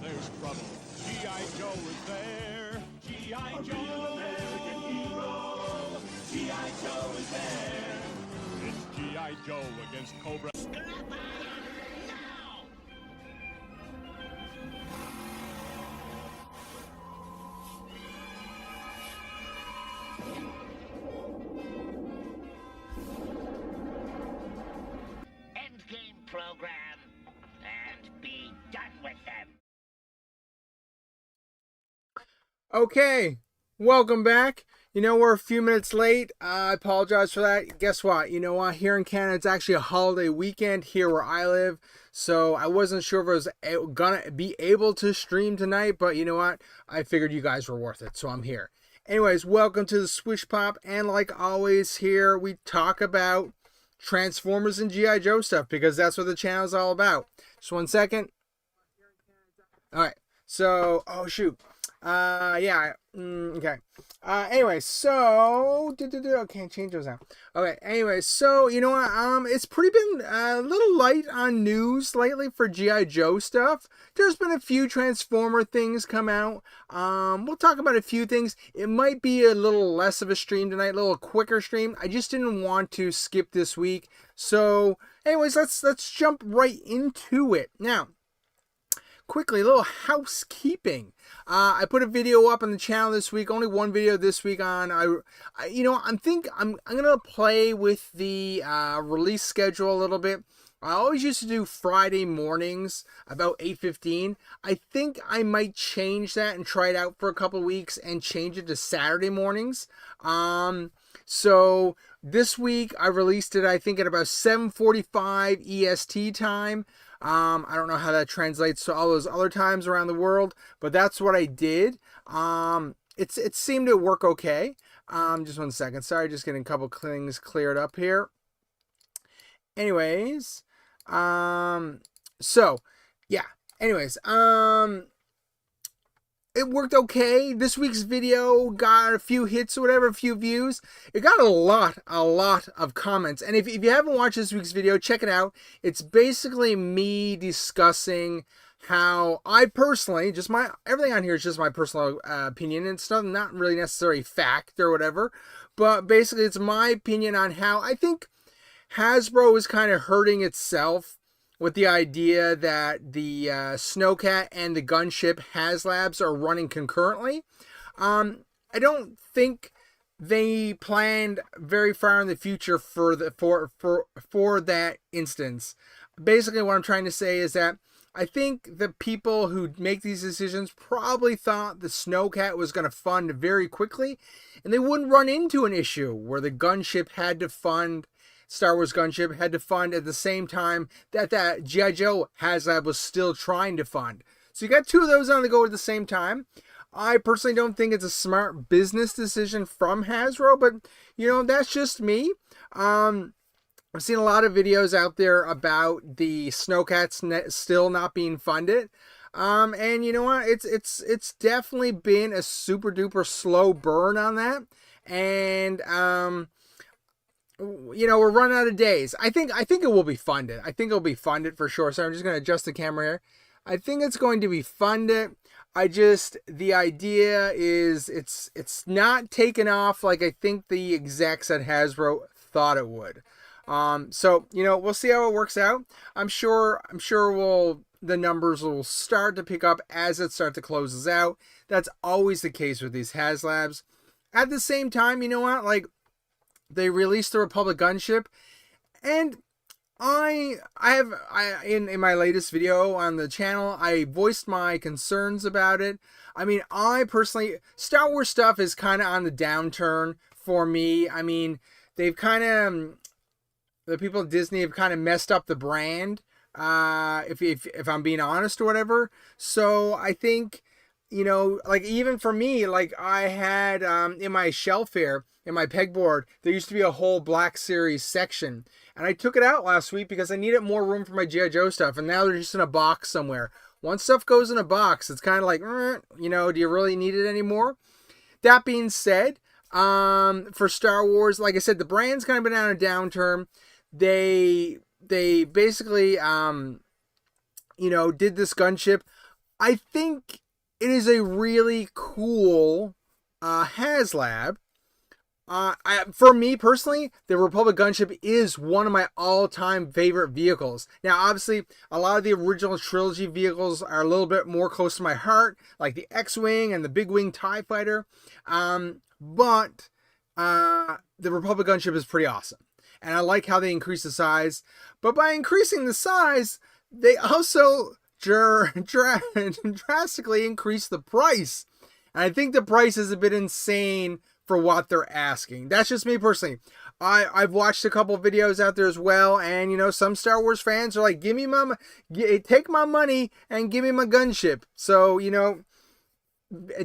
there's trouble, G.I. Joe is there. G.I. Joe, American hero. G.I. Joe is there. It's G.I. Joe against Cobra. Endgame program and be done with them. Okay, welcome back. You know, we're a few minutes late. I apologize for that. Guess what? You know what? Here in Canada, it's actually a holiday weekend here where I live. So I wasn't sure if I was gonna be able to stream tonight, but you know what? I figured you guys were worth it, so I'm here. Anyways, welcome to the SwishPOP, and like always here, we talk about Transformers and G.I. Joe stuff because that's what the channel is all about. Just one second. All right. So, oh shoot. Yeah. Okay. Anyway, so can't change those now. Okay. Anyway, so you know what? It's pretty been a little light on news lately for GI Joe stuff. There's been a few Transformer things come out. We'll talk about a few things. It might be a little less of a stream tonight, a little quicker stream. I just didn't want to skip this week. So, anyways, let's jump right into it now. Quickly, a little housekeeping. I put a video up on the channel this week. Only one video this week on. I'm gonna play with the release schedule a little bit. I always used to do Friday mornings about 8:15. I think I might change that and try it out for a couple weeks and change it to Saturday mornings. So this week I released it, I think, at about 7:45 EST time. I don't know how that translates to all those other times around the world, but that's what I did. It seemed to work okay. Just one second. Sorry, just getting a couple things cleared up here. Anyways, so yeah. Anyways, it worked okay. This week's video got a few hits or whatever, a few views. It got a lot of comments. And if you haven't watched this week's video, check it out. It's basically me discussing how I personally, everything on here is just my personal opinion. It's not really necessarily fact or whatever. But basically, it's my opinion on how I think Hasbro is kind of hurting itself with the idea that the Snowcat and the gunship Haslabs are running concurrently. I don't think they planned very far in the future for that instance. Basically, what I'm trying to say is that I think the people who make these decisions probably thought the Snowcat was going to fund very quickly, and they wouldn't run into an issue where the gunship had to fund. Star Wars Gunship had to fund at the same time that G.I. Joe Haslab was still trying to fund. So you got two of those on the go at the same time. I personally don't think it's a smart business decision from Hasbro, but you know, that's just me. I've seen a lot of videos out there about the Snowcats still not being funded. And you know what? It's definitely been a super duper slow burn on that. And you know, we're running out of days. I think it will be funded. I think it'll be funded for sure. So I'm just going to adjust the camera here. I think it's going to be funded. The idea is it's not taken off like I think the execs at Hasbro thought it would. So, you know, we'll see how it works out. I'm sure the numbers will start to pick up as it starts to closes out. That's always the case with these Haslabs. At the same time, you know what? Like, they released the Republic Gunship, and in my latest video on the channel, I voiced my concerns about it. I mean, I personally, Star Wars stuff is kind of on the downturn for me. I mean, they've kind of, the people at Disney have kind of messed up the brand, if I'm being honest or whatever. So I think, you know, like even for me, like I had in my shelf here, in my pegboard, there used to be a whole Black Series section. And I took it out last week because I needed more room for my G.I. Joe stuff. And now they're just in a box somewhere. Once stuff goes in a box, it's kind of like, you know, do you really need it anymore? That being said, for Star Wars, like I said, the brand's kind of been on a downturn. They basically, you know, did this gunship. I think it is a really cool Haslab. For me personally, the Republic Gunship is one of my all-time favorite vehicles. Now, obviously, a lot of the original trilogy vehicles are a little bit more close to my heart, like the X-Wing and the Big Wing TIE Fighter. But the Republic Gunship is pretty awesome. And I like how they increase the size. But by increasing the size, they also drastically increase the price. And I think the price is a bit insane for what they're asking. That's just me personally. I've watched a couple videos out there as well, and you know, some Star Wars fans are like, take my money and give me my gunship. So, you know,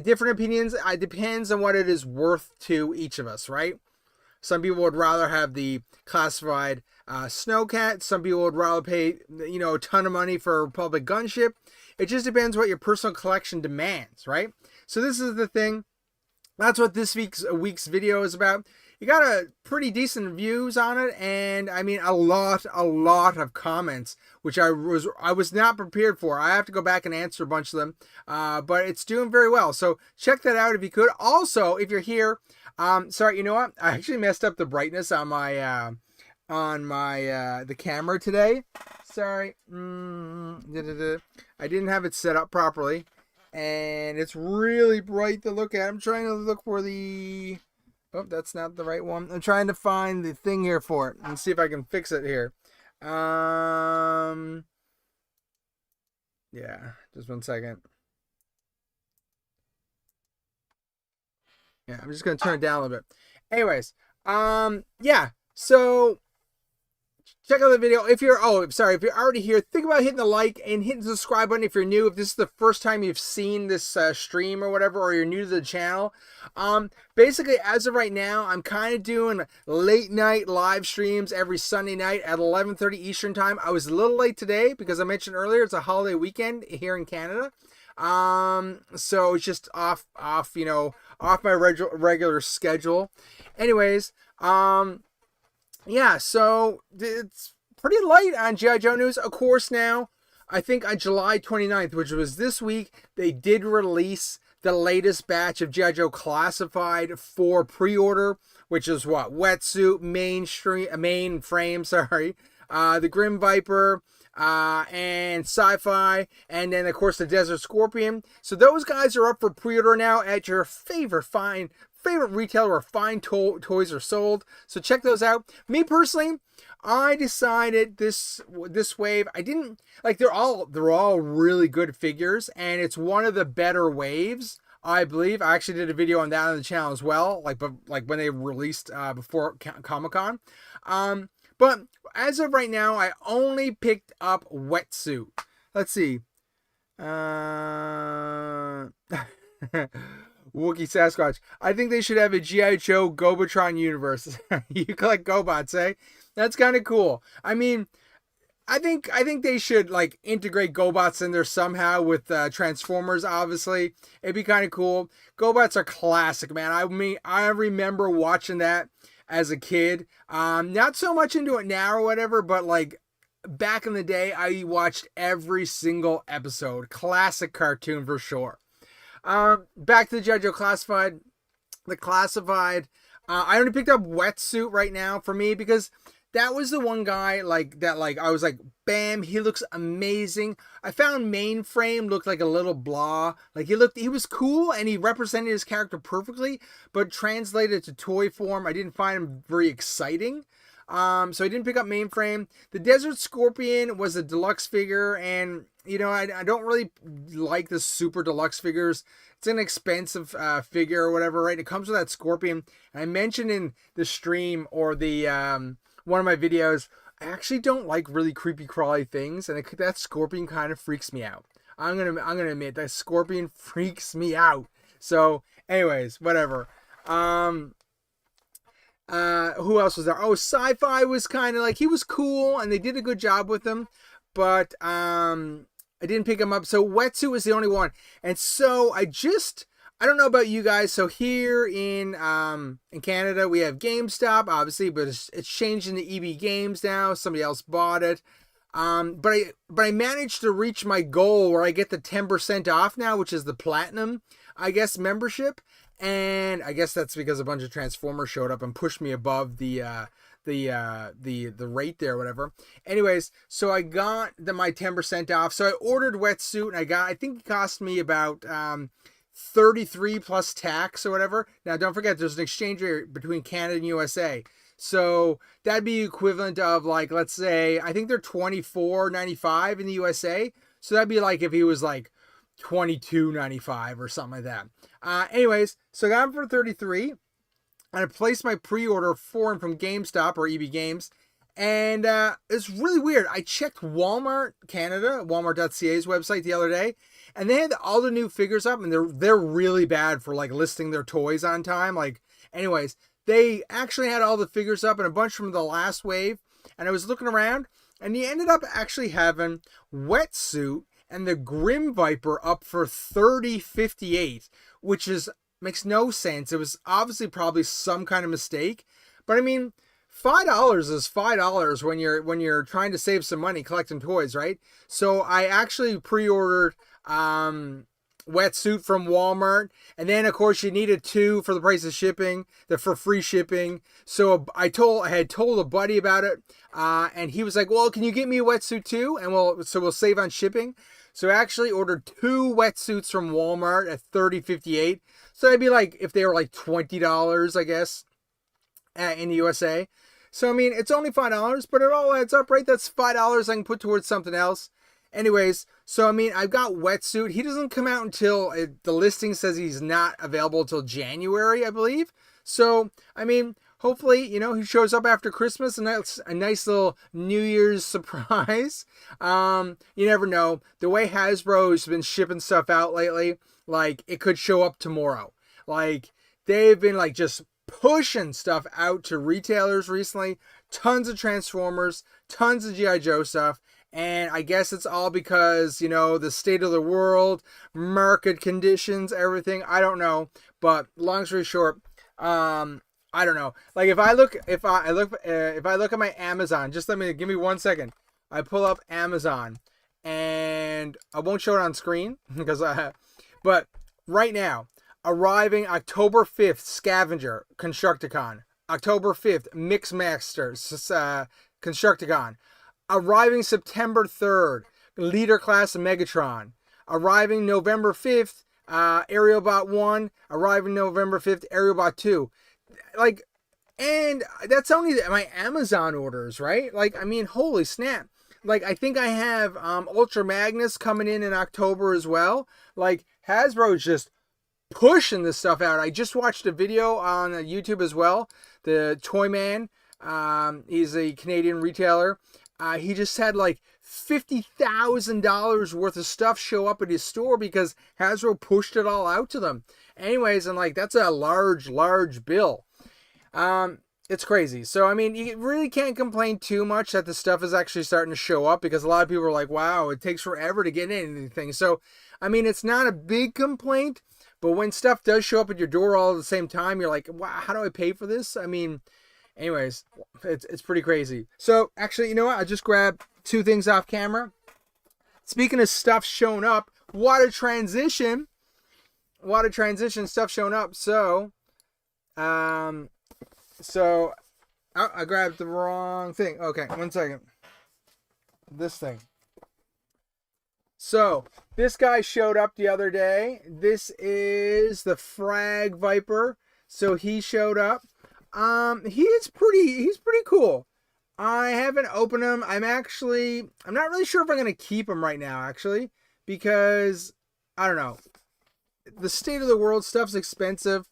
different opinions. It depends on what it is worth to each of us, right? Some people would rather have the classified Snowcat. Some people would rather pay, you know, a ton of money for a Republic Gunship. It just depends what your personal collection demands, right? So this is the thing. That's what this week's video is about. You got a pretty decent views on it, and I mean a lot of comments, which I was not prepared for. I have to go back and answer a bunch of them, but it's doing very well. So check that out if you could. Also, if you're here, sorry, you know what? I actually messed up the brightness on my the camera today. Sorry, I didn't have it set up properly. And it's really bright to look at. I'm trying to look for the... Oh, that's not the right one. I'm trying to find the thing here for it and see if I can fix it here. Yeah, just 1 second. Yeah, I'm just going to turn it down a little bit. Anyways, yeah, so... check out the video. If you're already here, think about hitting the like and hitting the subscribe button if you're new. If this is the first time you've seen this stream or whatever, or you're new to the channel. Basically, as of right now, I'm kind of doing late night live streams every Sunday night at 11:30 Eastern time. I was a little late today because I mentioned earlier it's a holiday weekend here in Canada. So it's just off my regular schedule. Anyways, yeah, so it's pretty light on G.I. Joe news. Of course, now, I think on July 29th, which was this week, they did release the latest batch of G.I. Joe Classified for pre-order, which is what? Wetsuit, mainframe, the Grim Viper, and Sci-Fi, and then, of course, the Desert Scorpion. So those guys are up for pre-order now at your favorite retailer where fine toys are sold. So check those out. Me personally, I decided this wave, I didn't like, they're all really good figures, and it's one of the better waves, I believe. I actually did a video on that on the channel as well, like when they released before Comic-Con. But as of right now, I only picked up Wetsuit. Let's see. Wookiee Sasquatch. I think they should have a G.I. Joe Gobatron universe. You collect Gobots, eh? That's kind of cool. I mean, I think they should like integrate Gobots in there somehow with Transformers. Obviously, it'd be kind of cool. Gobots are classic, man. I mean, I remember watching that as a kid. Not so much into it now or whatever, but like back in the day, I watched every single episode. Classic cartoon for sure. Back to the G.I. Joe Classified. The Classified. I only picked up Wetsuit right now for me because that was the one guy I was like, bam, he looks amazing. I found Mainframe looked like a little blah. Like he was cool and he represented his character perfectly, but translated to toy form, I didn't find him very exciting. So I didn't pick up Mainframe. The Desert Scorpion was a deluxe figure, and you know, I don't really like the super deluxe figures. It's an expensive figure or whatever, right? It comes with that Scorpion. And I mentioned in the stream or the one of my videos, I actually don't like really creepy crawly things, and that Scorpion kind of freaks me out. I'm gonna admit that Scorpion freaks me out. So, anyways, whatever. Who else was there? Oh, Sci-Fi was kind of like, he was cool and they did a good job with him, but I didn't pick him up. So Wetsuit was the only one. And so I don't know about you guys. So here in Canada, we have GameStop, obviously, but it's changed into EB Games now. Somebody else bought it. But I managed to reach my goal where I get the 10% off now, which is the platinum, I guess, membership. And I guess that's because a bunch of Transformers showed up and pushed me above the rate there, or whatever. Anyways, so I got my 10% off. So I ordered wetsuit, and I think it cost me about 33 plus tax or whatever. Now don't forget, there's an exchange rate between Canada and USA. So that'd be equivalent of, like, let's say, I think they're $24.95 in the USA. So that'd be like if he was like $22.95 or something like that. Anyways, so I got him for 33, and I placed my pre-order for him from GameStop or EB Games. And it's really weird. I checked Walmart Canada, Walmart.ca's website the other day, and they had all the new figures up, and they're really bad for like listing their toys on time. Like, anyways, they actually had all the figures up and a bunch from the last wave. And I was looking around, and he ended up actually having Wetsuit and the Grim Viper up for $30.58, which makes no sense. It was obviously probably some kind of mistake, but I mean, $5 is $5 when you're trying to save some money collecting toys, right? So I actually pre-ordered Wetsuit from Walmart, and then of course you needed 2 for the price of shipping, for free shipping. So I had told a buddy about it, and he was like, "Well, can you get me a wetsuit too? And we'll save on shipping." So I actually ordered 2 wetsuits from Walmart at $30.58. So it'd be like if they were like $20, I guess, in the USA. So I mean, it's only $5, but it all adds up, right? That's $5 I can put towards something else. Anyways, so I mean, I've got Wetsuit. He doesn't come out until the listing says he's not available until January, I believe. So I mean, hopefully, he shows up after Christmas, and that's a nice little New Year's surprise. You never know. The way Hasbro's been shipping stuff out lately, like, it could show up tomorrow. Like, they've been like just pushing stuff out to retailers recently. Tons of Transformers, tons of G.I. Joe stuff. And I guess it's all because, the state of the world, market conditions, everything. I don't know. But long story short, I don't know. Like, if I look at my Amazon, just give me 1 second. I pull up Amazon, and I won't show it on screen but right now, arriving October 5th, Scavenger, Constructicon. October 5th, Mixmasters, Constructicon. Arriving September 3rd, Leader Class Megatron. Arriving November 5th, Aerialbot 1. Arriving November 5th, Aerialbot 2. Like, and that's only my Amazon orders, right? Like, I mean, holy snap. Like, I think I have Ultra Magnus coming in October as well. Like, Hasbro is just pushing this stuff out. I just watched a video on YouTube as well. The Toy Man, he's a Canadian retailer. He just had like $50,000 worth of stuff show up at his store because Hasbro pushed it all out to them. Anyways, and like, that's a large bill. It's crazy. So, I mean, you really can't complain too much that the stuff is actually starting to show up, because a lot of people are like, wow, it takes forever to get anything. So, I mean, it's not a big complaint, but when stuff does show up at your door all at the same time, you're like, wow, how do I pay for this? I mean, anyways, it's pretty crazy. So, actually, you know what? I just grabbed 2 things off camera. Speaking of stuff showing up, what a transition stuff showing up. So, I grabbed the wrong thing. Okay, 1 second. This thing. So, this guy showed up the other day. This is the Frag Viper. So he showed up. He's pretty cool. I haven't opened him. I'm not really sure if I'm going to keep him right now, actually, because I don't know. The state of the world stuff's expensive,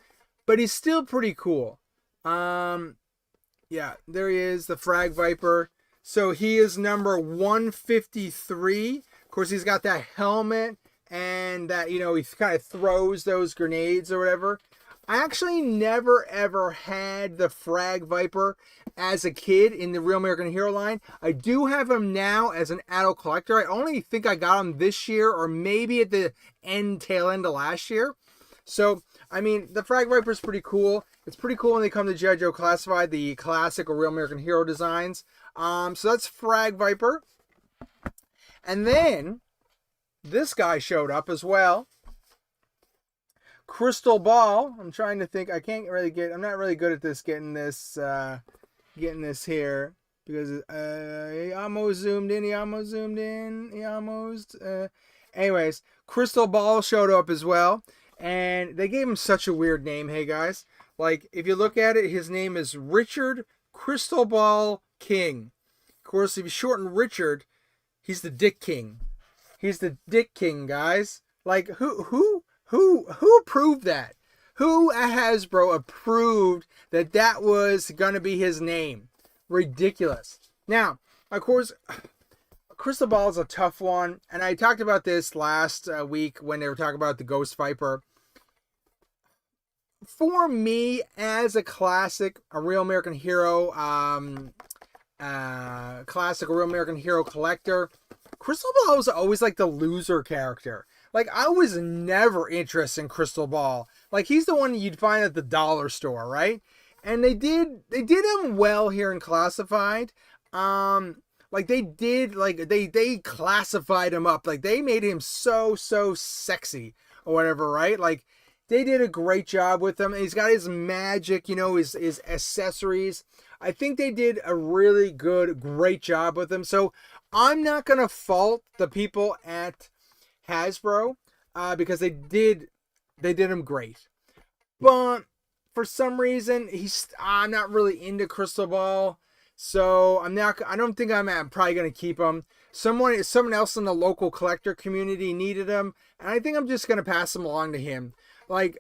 but he's still pretty cool. Yeah, there he is, the Frag Viper. So he is number 153. Of course, he's got that helmet and that, he kind of throws those grenades or whatever. I actually never ever had the Frag Viper as a kid in the Real American Hero line. I do have him now as an adult collector. I only think I got him this year, or maybe at the tail end of last year. So, I mean, the Frag Viper is pretty cool. It's pretty cool when they come to G.I. Joe Classified, the classic or Real American Hero designs. So that's Frag Viper. And then this guy showed up as well. Crystal Ball. I'm trying to think. I'm not really good at this, getting this here. Because he almost zoomed in. Anyways, Crystal Ball showed up as well. And they gave him such a weird name, hey guys. Like, if you look at it, his name is Richard Crystal Ball King. Of course, if you shorten Richard, he's the Dick King. He's the Dick King, guys. Like, who approved that? Who at Hasbro approved that was going to be his name? Ridiculous. Now, of course, Crystal Ball is a tough one. And I talked about this last week when they were talking about the Ghost Viper. For me, as a classic, a Real American Hero, collector, Crystal Ball was always like the loser character. Like, I was never interested in Crystal Ball. Like, he's the one you'd find at the dollar store, right? And they did him well here in Classified. Like, they classified him up. Like, they made him so sexy or whatever, right? Like, they did a great job with him. He's got his magic, his accessories. I think they did a really great job with him. So I'm not going to fault the people at Hasbro because they did him great. But for some reason, I'm not really into Crystal Ball. So I don't think I'm probably going to keep him. Someone else in the local collector community needed him. And I think I'm just going to pass him along to him. Like,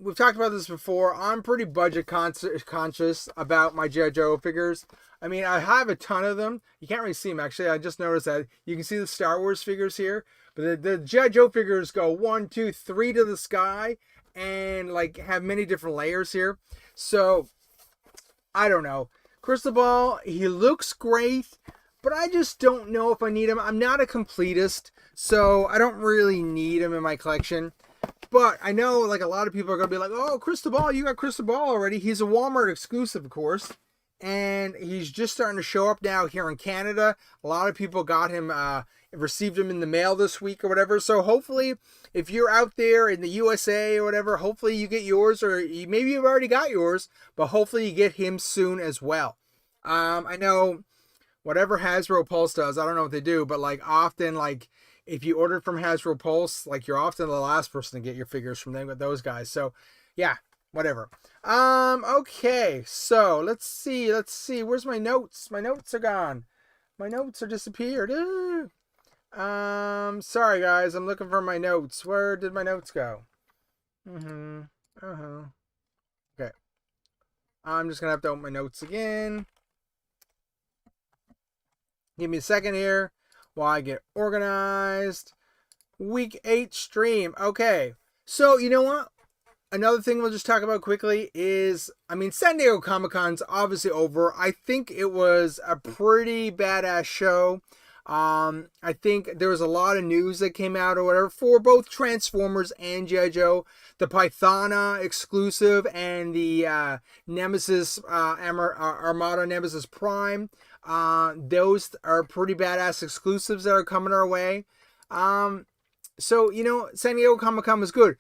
we've talked about this before. I'm pretty budget conscious about my GIJOE figures. I mean, I have a ton of them. You can't really see them, actually. I just noticed that. You can see the Star Wars figures here. But the GIJOE figures go 1, 2, 3 to the sky. And, like, have many different layers here. So, I don't know. Crystal Ball, he looks great. But I just don't know if I need him. I'm not a completist. So, I don't really need him in my collection. But I know, like, a lot of people are going to be like, oh, Crystal Ball, you got Crystal Ball already. He's a Walmart exclusive, of course. And he's just starting to show up now here in Canada. A lot of people got him, received him in the mail this week or whatever. So hopefully, if you're out there in the USA or whatever, hopefully you get yours. Or maybe you've already got yours. But hopefully you get him soon as well. I know whatever Hasbro Pulse does, I don't know what they do. But, like, often, like, if you ordered from Hasbro Pulse, like, you're often the last person to get your figures from them with those guys. So, yeah, whatever. Okay, so let's see. Where's my notes? My notes are gone. My notes are disappeared. Sorry guys, I'm looking for my notes. Where did my notes go? Okay. I'm just gonna have to open my notes again. Give me a second here while I get organized. Week 8 stream. Okay. So, you know what? Another thing we'll just talk about quickly is, I mean, San Diego Comic-Con's obviously over. I think it was a pretty badass show. I think there was a lot of news that came out or whatever for both Transformers and GIJOE. The Pythona exclusive and the Nemesis, Armada Nemesis Prime. Those are pretty badass exclusives that are coming our way. So, you know, San Diego Comic-Con was good.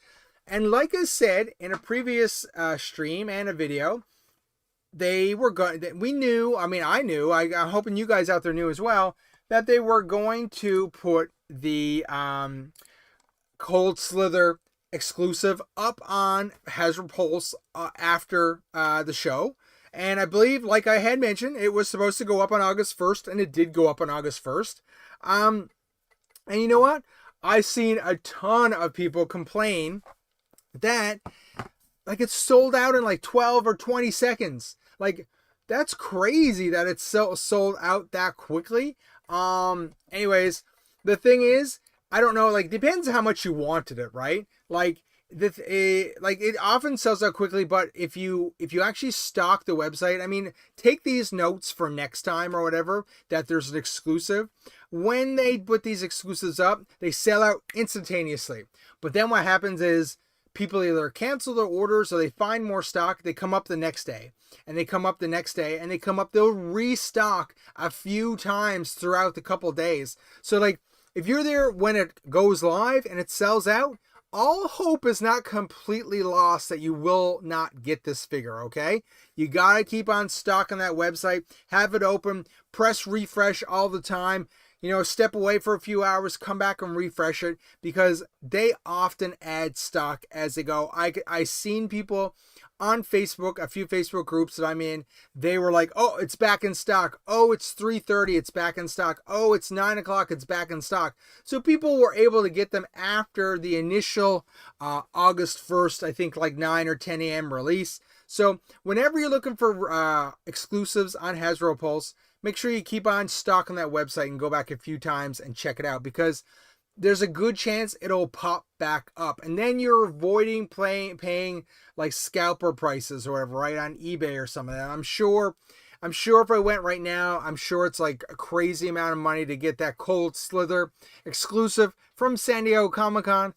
And like I said in a previous stream and a video, they were going. We knew. I mean, I knew. I'm hoping you guys out there knew as well that they were going to put the Cold Slither exclusive up on Hasbro Pulse after the show. And I believe, like I had mentioned, it was supposed to go up on August 1st, and it did go up on August 1st. And you know what? I've seen a ton of people complain that, like, it's sold out in like 12 or 20 seconds. Like, that's crazy that it's sold out that quickly. Anyways, the thing is, I don't know, like, depends how much you wanted it, right? Like, it often sells out quickly, but if you actually stock the website, I mean, take these notes for next time or whatever, that there's an exclusive. When they put these exclusives up, they sell out instantaneously. But then what happens is people either cancel their orders or they find more stock, they come up the next day. And they come up the next day and they'll restock a few times throughout the couple days. So like if you're there when it goes live and it sells out, all hope is not completely lost that you will not get this figure, okay? You gotta keep on stocking that website, have it open, press refresh all the time. You know, step away for a few hours, come back and refresh it because they often add stock as they go. I seen people on Facebook, a few Facebook groups that I'm in, they were like, oh, it's back in stock. Oh, it's 3:30, it's back in stock. Oh, it's 9 o'clock, it's back in stock. So people were able to get them after the initial August 1st, I think like 9 or 10 a.m. release. So whenever you're looking for exclusives on Hasbro Pulse, make sure you keep on stocking that website and go back a few times and check it out because there's a good chance it'll pop back up. And then you're avoiding paying like scalper prices or whatever, right, on eBay or something. I'm sure if I went right now, I'm sure it's like a crazy amount of money to get that Cold Slither exclusive from San Diego Comic-Con.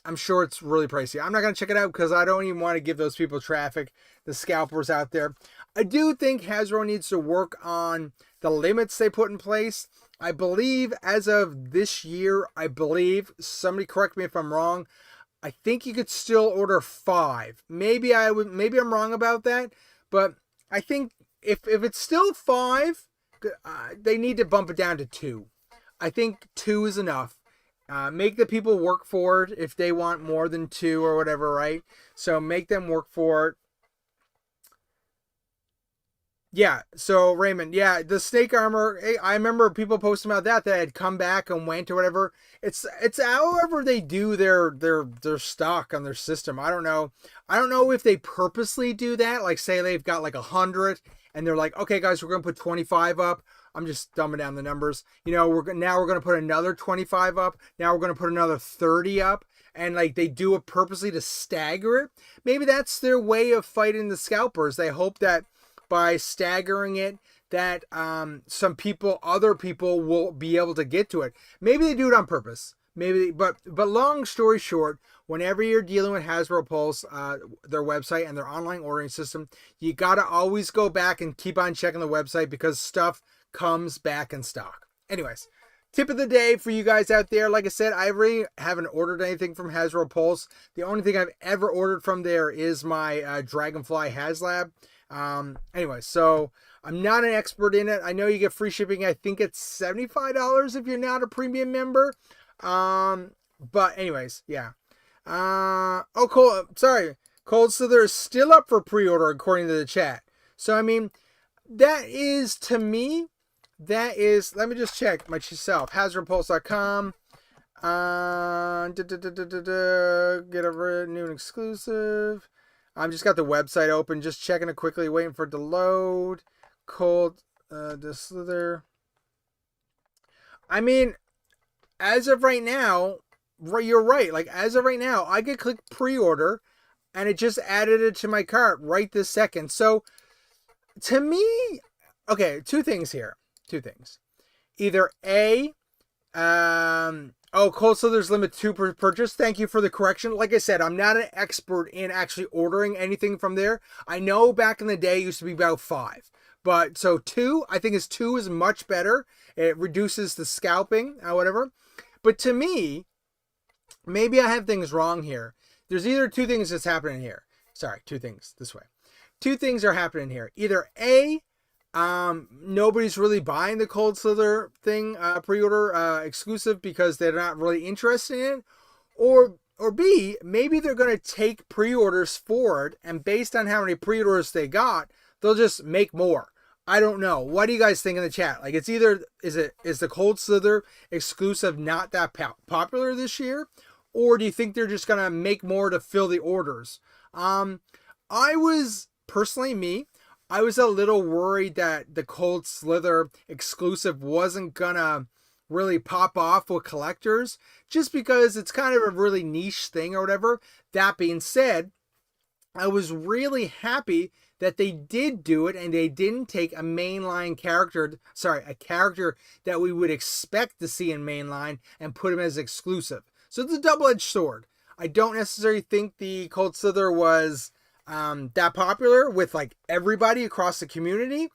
I'm sure it's really pricey. I'm not going to check it out because I don't even want to give those people traffic, the scalpers out there. I do think Hasbro needs to work on the limits they put in place. I believe as of this year, somebody correct me if I'm wrong, I think you could still order 5. Maybe I'm wrong about that, but I think if it's still 5, they need to bump it down to 2. I think 2 is enough. Make the people work for it if they want more than 2 or whatever, right? So make them work for it. Yeah, so Raymond, yeah, the snake armor, I remember people posting about that had come back and went or whatever. It's however they do their stock on their system. I don't know if they purposely do that, like say they've got like 100 and they're like, okay guys, we're going to put 25 up. I'm just dumbing down the numbers. You know, we're going to put another 25 up. Now we're going to put another 30 up. And like they do it purposely to stagger it. Maybe that's their way of fighting the scalpers. They hope that by staggering it that other people will be able to get to it. Maybe they do it on purpose. Maybe, but long story short, whenever you're dealing with Hasbro Pulse, their website and their online ordering system, you got to always go back and keep on checking the website because stuff comes back in stock. Anyways, tip of the day for you guys out there. Like I said, I really haven't ordered anything from Hasbro Pulse. The only thing I've ever ordered from there is my Dragonfly Haslab. Anyway, so I'm not an expert in it. I know you get free shipping. I think it's $75 if you're not a premium member. But anyways, yeah. Cold Slither is still up for pre-order according to the chat. So, I mean, that is, to me, let me just check myself. HasbroPulse.com. Get a new and exclusive. I'm just got the website open, just checking it quickly, waiting for it to load. The Slither. I mean, as of right now, you're right. Like, as of right now, I could click pre-order, and it just added it to my cart right this second. So, to me, okay, two things here. Either A, Cold Slither's limit 2 per purchase. Thank you for the correction. Like I said, I'm not an expert in actually ordering anything from there. I know back in the day it used to be about 5. But so 2, I think 2 is much better. It reduces the scalping or whatever. But to me, maybe I have things wrong here. There's either 2 things that's happening here. Sorry, 2 things this way. 2 things are happening here. Either A, nobody's really buying the Cold Slither thing, pre-order exclusive because they're not really interested in it, or B, maybe they're going to take pre-orders forward, and based on how many pre-orders they got, they'll just make more. I don't know. What do you guys think in the chat? Like, it's either is the Cold Slither exclusive not that popular this year, or do you think they're just going to make more to fill the orders? I was a little worried that the Cold Slither exclusive wasn't gonna really pop off with collectors just because it's kind of a really niche thing or whatever. That being said, I was really happy that they did do it and they didn't take a character that we would expect to see in mainline and put him as exclusive. So it's a double-edged sword. I don't necessarily think the Cold Slither was that popular with like everybody across the community,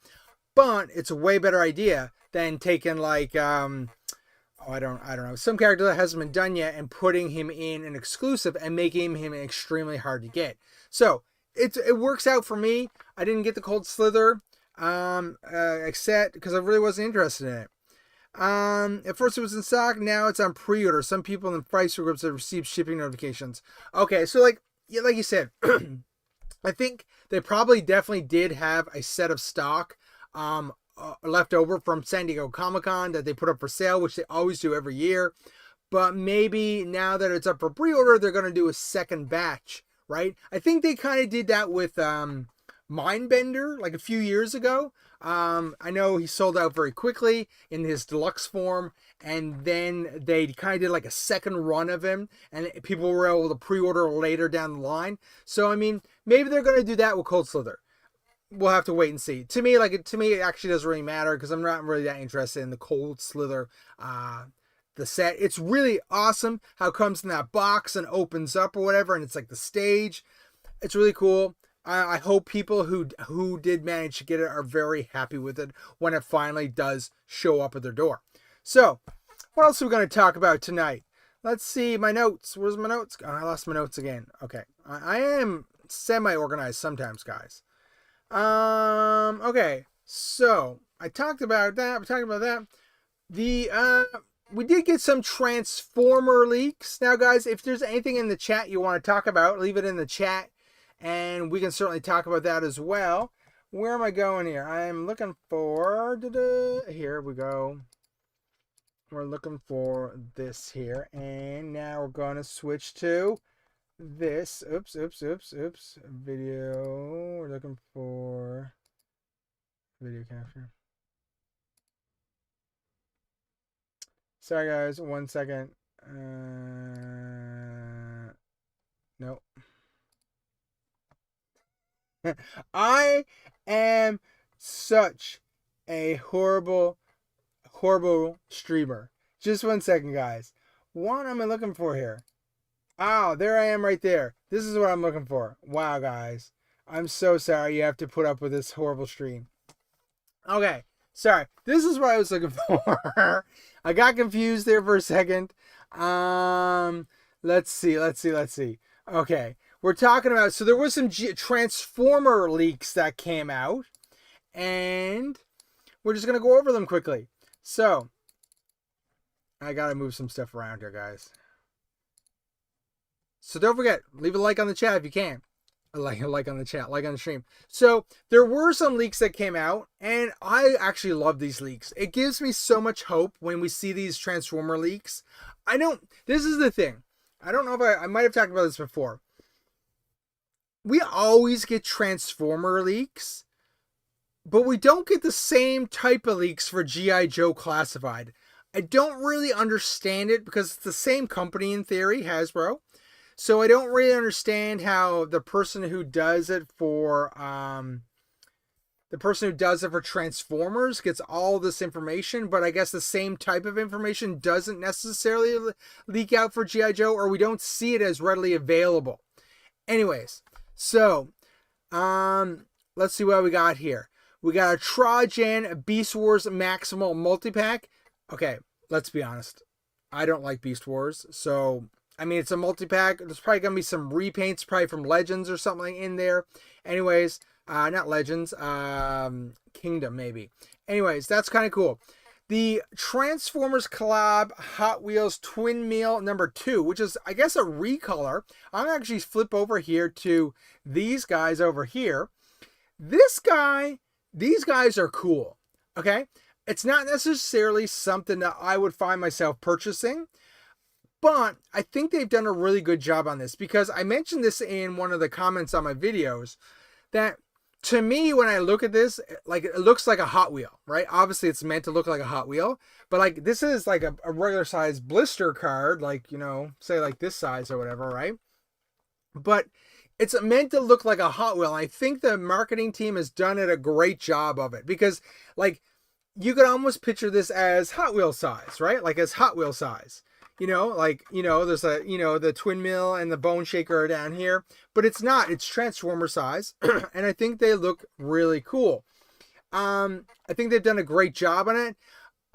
but it's a way better idea than taking like I don't know, some character that hasn't been done yet and putting him in an exclusive and making him extremely hard to get. So it works out for me. I didn't get the Cold Slither except because I really wasn't interested in it. At first it was in stock, now it's on pre-order. Some people in the price groups have received shipping notifications. Okay, so like you said, I think they probably definitely did have a set of stock left over from San Diego Comic-Con that they put up for sale, which they always do every year. But maybe now that it's up for pre-order, they're going to do a second batch, right? I think they kind of did that with Mindbender like a few years ago. I know he sold out very quickly in his deluxe form, and then they kind of did like a second run of him, and people were able to pre-order later down the line. So I mean, maybe they're going to do that with Cold Slither. We'll have to wait and see. To me, it actually doesn't really matter because I'm not really that interested in the Cold Slither the set. It's really awesome how it comes in that box and opens up or whatever, and it's like the stage. It's really cool. I hope people who did manage to get it are very happy with it when it finally does show up at their door. So, what else are we going to talk about tonight? Let's see my notes. Where's my notes? Oh, I lost my notes again. Okay. I am semi-organized sometimes, guys. Okay. So, I talked about that. We did get some Transformer leaks. Now, guys, if there's anything in the chat you want to talk about, leave it in the chat. And we can certainly talk about that as well. Where am I going here? I'm looking for... Here we go. We're looking for this here. And now we're going to switch to this. Oops. Video. We're looking for... Video capture. Sorry, guys. 1 second. Nope. I am such a horrible streamer. Just 1 second, guys. What am I looking for here? Oh, there I am right there. This is what I'm looking for. Wow, guys. I'm so sorry you have to put up with this horrible stream. Okay, sorry. This is what I was looking for. I got confused there for a second. Let's see. Okay. We're talking about, so there was some Transformer leaks that came out, and we're just going to go over them quickly. So, I got to move some stuff around here, guys. So don't forget, leave a like on the chat if you can. A like on the chat, like on the stream. So, there were some leaks that came out, and I actually love these leaks. It gives me so much hope when we see these Transformer leaks. This is the thing. I don't know if I might have talked about this before. We always get Transformer leaks, but we don't get the same type of leaks for G.I. Joe Classified. I don't really understand it because it's the same company in theory, Hasbro. So I don't really understand how the person who does it for Transformers gets all this information, but I guess the same type of information doesn't necessarily leak out for G.I. Joe, or we don't see it as readily available. Anyways. So, let's see what we got here. We got a Trajan Beast Wars Maximal Multi-Pack. Okay, let's be honest. I don't like Beast Wars. So, I mean, it's a multi-pack. There's probably going to be some repaints, probably from Legends or something in there. Anyways, not Legends, Kingdom maybe. Anyways, that's kind of cool. The Transformers Collab Hot Wheels Twin Meal number 2, which is, I guess, a recolor. I'm going to actually flip over here to these guys over here. These guys are cool, okay? It's not necessarily something that I would find myself purchasing, but I think they've done a really good job on this because I mentioned this in one of the comments on my videos that to me, when I look at this, like it looks like a Hot Wheel, right? Obviously, it's meant to look like a Hot Wheel, but like this is like a regular size blister card, like, you know, say like this size or whatever, right? But it's meant to look like a Hot Wheel. I think the marketing team has done a great job of it because, like, you could almost picture this as Hot Wheel size, right? Like as Hot Wheel size. there's the twin mill and the bone shaker are down here, but it's not. It's Transformer size, and I think they look really cool. I think they've done a great job on it.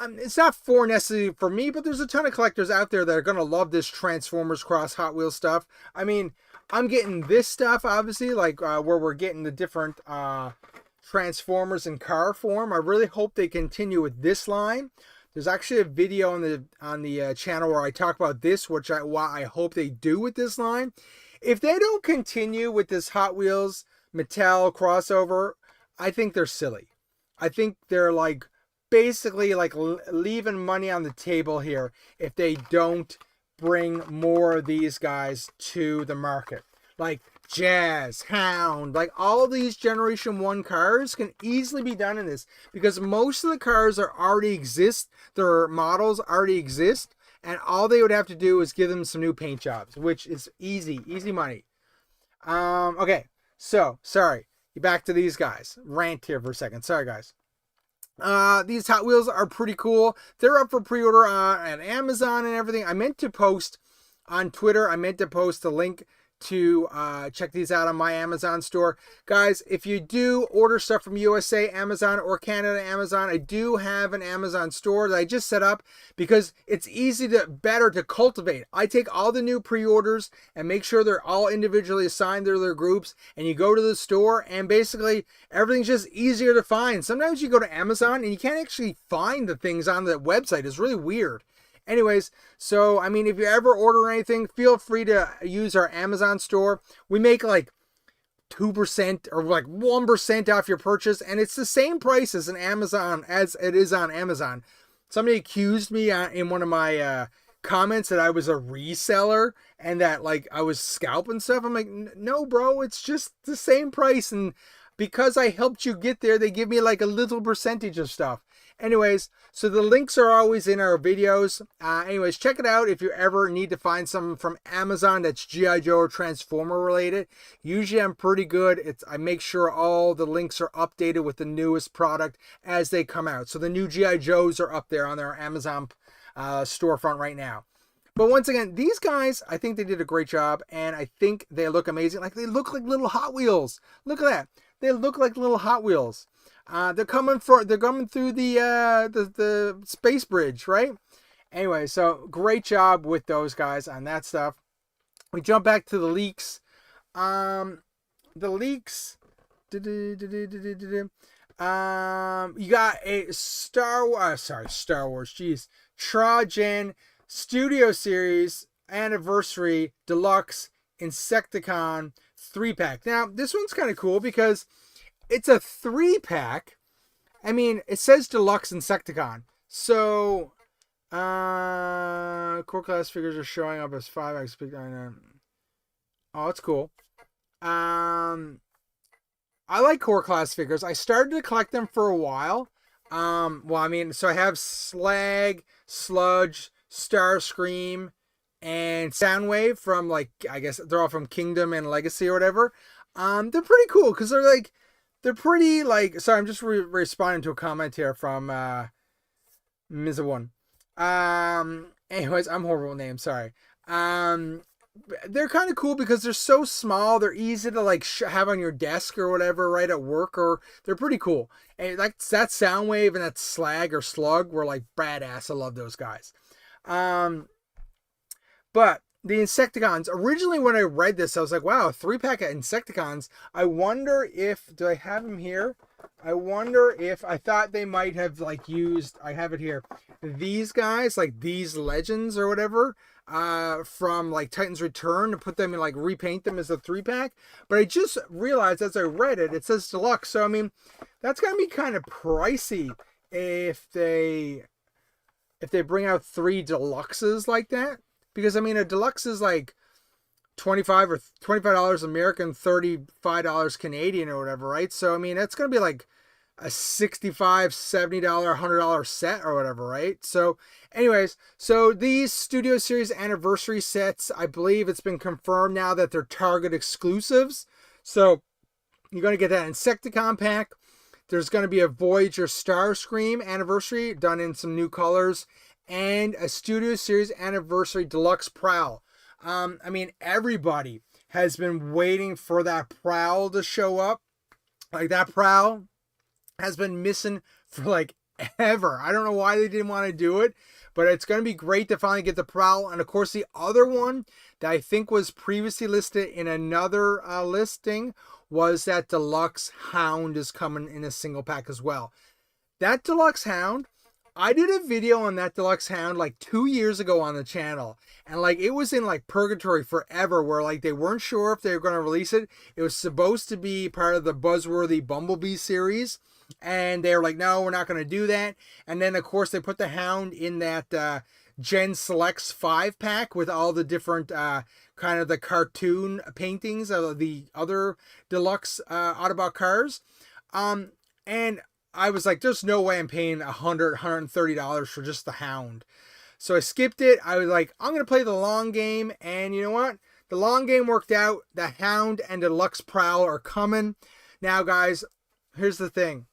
It's not necessarily for me, but there's a ton of collectors out there that are gonna love this Transformers cross Hot Wheels stuff. I mean, I'm getting this stuff obviously, like where we're getting the different Transformers in car form. I really hope they continue with this line. There's actually a video on the channel where I talk about this, what I hope they do with this line. If they don't continue with this Hot Wheels Mattel crossover, I think they're silly. I think they're like basically like leaving money on the table here if they don't bring more of these guys to the market. Like Jazz, Hound, like all these Generation 1 cars can easily be done in this because most of the cars already exist, their models already exist, and all they would have to do is give them some new paint jobs, which is easy money. Okay, so sorry, back to these guys. Rant here for a second. Sorry, guys. These Hot Wheels are pretty cool. They're up for pre-order at Amazon and everything. I meant to post on Twitter. I meant to post a link to check these out on my Amazon store. Guys, if you do order stuff from USA Amazon or Canada Amazon, I do have an Amazon store that I just set up because it's better to cultivate. I take all the new pre-orders and make sure they're all individually assigned to their groups, and you go to the store and basically everything's just easier to find. Sometimes you go to Amazon and you can't actually find the things on the website. It's really weird. Anyways, so, I mean, if you ever order anything, feel free to use our Amazon store. We make like 2% or like 1% off your purchase, and it's the same price as it is on Amazon. Somebody accused me in one of my comments that I was a reseller and that like I was scalping stuff. I'm like, no, bro, it's just the same price. And because I helped you get there, they give me like a little percentage of stuff. Anyways, so the links are always in our videos. Anyways, check it out if you ever need to find something from Amazon that's G.I. Joe or Transformer related. Usually I'm pretty good. I make sure all the links are updated with the newest product as they come out. So the new G.I. Joes are up there on their Amazon storefront right now. But once again, these guys, I think they did a great job, and I think they look amazing. Like, they look like little Hot Wheels. Look at that. They look like little Hot Wheels. They're coming through the space bridge, right? Anyway, so great job with those guys on that stuff. We jump back to the leaks. The leaks. You got a Star Wars. Jeez, Trajan Studio Series Anniversary Deluxe Insecticon 3-pack. Now, this one's kind of cool because it's a 3-pack. I mean, it says Deluxe Insecticon. So, core class figures are showing up as 5x. Oh, it's cool. I like core class figures. I started to collect them for a while. Well, I mean, so I have Slag, Sludge, Starscream, and Soundwave from, like, I guess they're all from Kingdom and Legacy or whatever. They're pretty cool because they're pretty, like, sorry, I'm just responding to a comment here from Ms1. Anyways, I'm horrible with names, sorry. They're kind of cool because they're so small. They're easy to, like, have on your desk or whatever, right, at work, or they're pretty cool. And like that Soundwave and that Slag or Slug were, like, badass. I love those guys. But the Insecticons, originally when I read this, I was like, wow, a 3-pack of Insecticons. I wonder if, do I have them here? I wonder if, I thought they might have, like, used, I have it here, these guys, like these Legends or whatever, from, like, Titan's Return, to put them in, like, repaint them as a 3-pack. But I just realized as I read it, it says Deluxe. So, I mean, that's going to be kind of pricey if they bring out 3 Deluxes like that. Because, I mean, a Deluxe is like $25 American, $35 Canadian or whatever, right? So, I mean, that's going to be like a $65, $70, $100 set or whatever, right? So, anyways, so these Studio Series Anniversary sets, I believe it's been confirmed now that they're Target exclusives. So, you're going to get that Insecticon pack. There's going to be a Voyager Starscream Anniversary done in some new colors. and a Studio Series Anniversary Deluxe Prowl. I mean, everybody has been waiting for that Prowl to show up. Like, that Prowl has been missing for like ever. I don't know why they didn't want to do it, but it's going to be great to finally get the Prowl. And of course, the other one that I think was previously listed in another listing was that Deluxe Hound is coming in a single pack as well. That Deluxe Hound, I did a video on that Deluxe Hound like 2 years ago on the channel. And like, it was in like purgatory forever, where like they weren't sure if they were going to release it. It was supposed to be part of the Buzzworthy Bumblebee series. And they were like, no, we're not going to do that. And then of course they put the Hound in that Gen Selects 5-pack with all the different kind of the cartoon paintings of the other deluxe Autobot cars. And I was like, there's no way I'm paying $130 for just the Hound. So I skipped it. I was like, I'm going to play the long game. And you know what? The long game worked out. The Hound and the Deluxe Prowl are coming. Now, guys, here's the thing.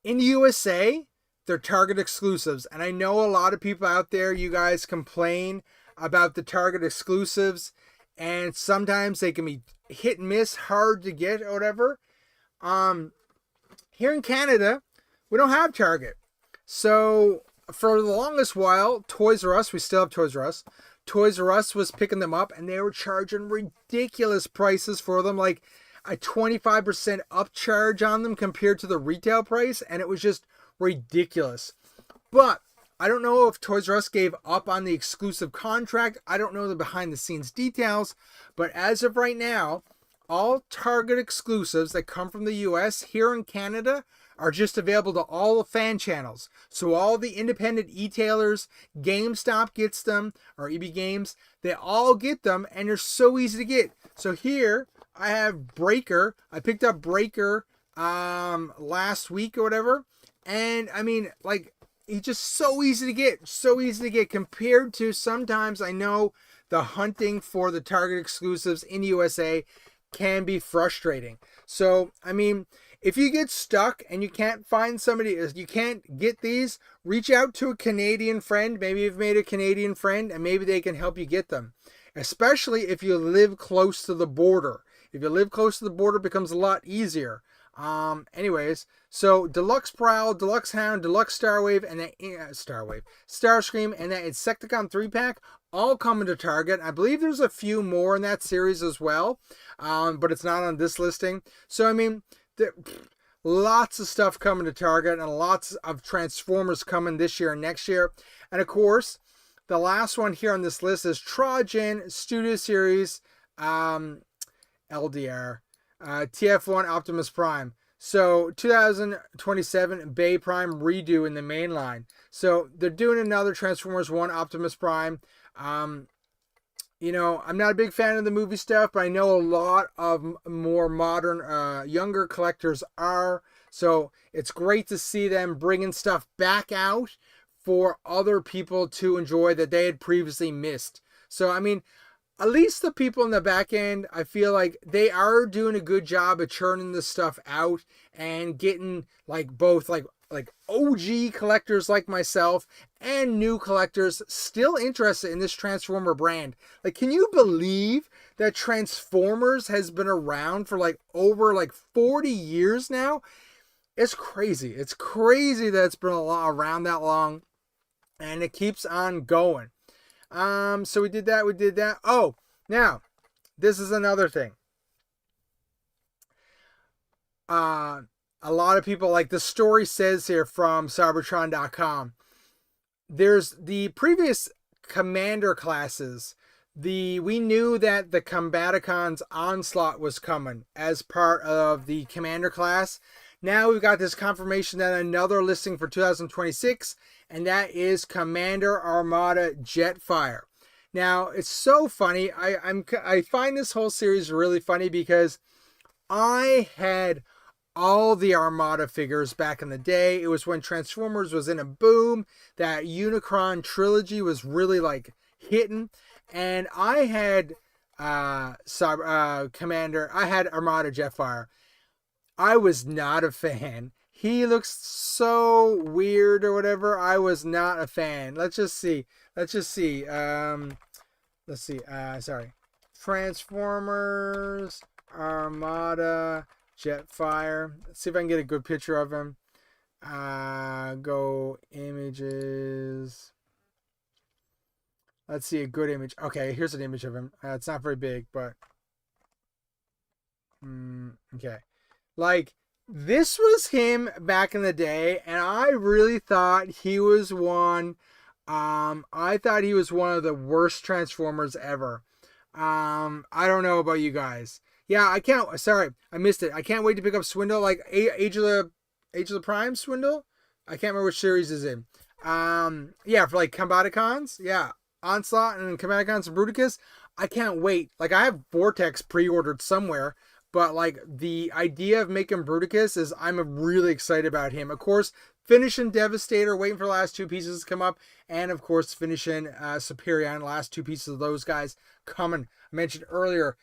In the USA, they're Target exclusives. And I know a lot of people out there, you guys complain about the Target exclusives. And sometimes they can be hit and miss, hard to get or whatever. Here in Canada, we don't have Target. So for the longest while, Toys R Us, we still have Toys R Us. Toys R Us was picking them up and they were charging ridiculous prices for them, like a 25% upcharge on them compared to the retail price, and it was just ridiculous. But I don't know if Toys R Us gave up on the exclusive contract. I don't know the behind the scenes details, but as of right now, all Target exclusives that come from the US here in Canada are just available to all the fan channels. So all the independent e-tailers, GameStop gets them, or EB Games, they all get them, and they're so easy to get. So here I have Breaker. I picked up Breaker last week or whatever, and I mean, like, he's just so easy to get compared to sometimes I know the hunting for the Target exclusives in the USA can be frustrating. So, I mean, if you get stuck and you can't find somebody, you can't get these, reach out to a Canadian friend. Maybe you've made a Canadian friend and maybe they can help you get them. Especially if you live close to the border. If you live close to the border, it becomes a lot easier. Anyways, so Deluxe Prowl, Deluxe Hound, Deluxe Starwave, and that Starscream, and that Insecticon 3-pack all coming to Target. I believe there's a few more in that series as well, but it's not on this listing. So I mean, lots of stuff coming to Target, and lots of Transformers coming this year and next year. And of course, the last one here on this list is Trojan Studio Series LDR. TF1 Optimus Prime. So 2027 Bay Prime redo in the main line. So they're doing another Transformers 1 Optimus Prime. You know, I'm not a big fan of the movie stuff, but I know a lot of more modern, younger collectors are. So it's great to see them bringing stuff back out for other people to enjoy that they had previously missed. So, I mean, at least the people in the back end, I feel like they are doing a good job of churning this stuff out and getting like both like OG collectors like myself and new collectors still interested in this Transformer brand. Like, can you believe that Transformers has been around for like over like 40 years now? It's crazy. It's crazy that it's been around that long, and it keeps on going. So we did that. Oh, now, this is another thing. A lot of people, like the story says here from Cybertron.com, there's the previous Commander classes. We knew that the Combaticons Onslaught was coming as part of the Commander class. Now we've got this confirmation that another listing for 2026, and that is Commander Armada Jetfire. Now, it's so funny. I find this whole series really funny because I had all the Armada figures back in the day. It was when Transformers was in a boom. That Unicron trilogy was really like hitting. And I had Commander, I had Armada Jetfire. I was not a fan. He looks so weird or whatever. I was not a fan. Let's just see. Let's see. Sorry. Transformers, Armada, Jetfire. Let's see if I can get a good picture of him. Go images. Let's see a good image. Okay, here's an image of him. It's not very big, but okay. Like, this was him back in the day, and I really thought he was one. I thought he was one of the worst Transformers ever. I don't know about you guys. Yeah, I can't. Sorry, I missed it. I can't wait to pick up Swindle, like Age of the Prime Swindle. I can't remember which series is in. Yeah, for like Combaticons. Yeah, Onslaught and Combaticons and Bruticus. I can't wait. Like, I have Vortex pre-ordered somewhere. But, like, the idea of making Bruticus is, I'm really excited about him. Of course, finishing Devastator, waiting for the last two pieces to come up. And, of course, finishing Superion, the last two pieces of those guys coming. I mentioned earlier,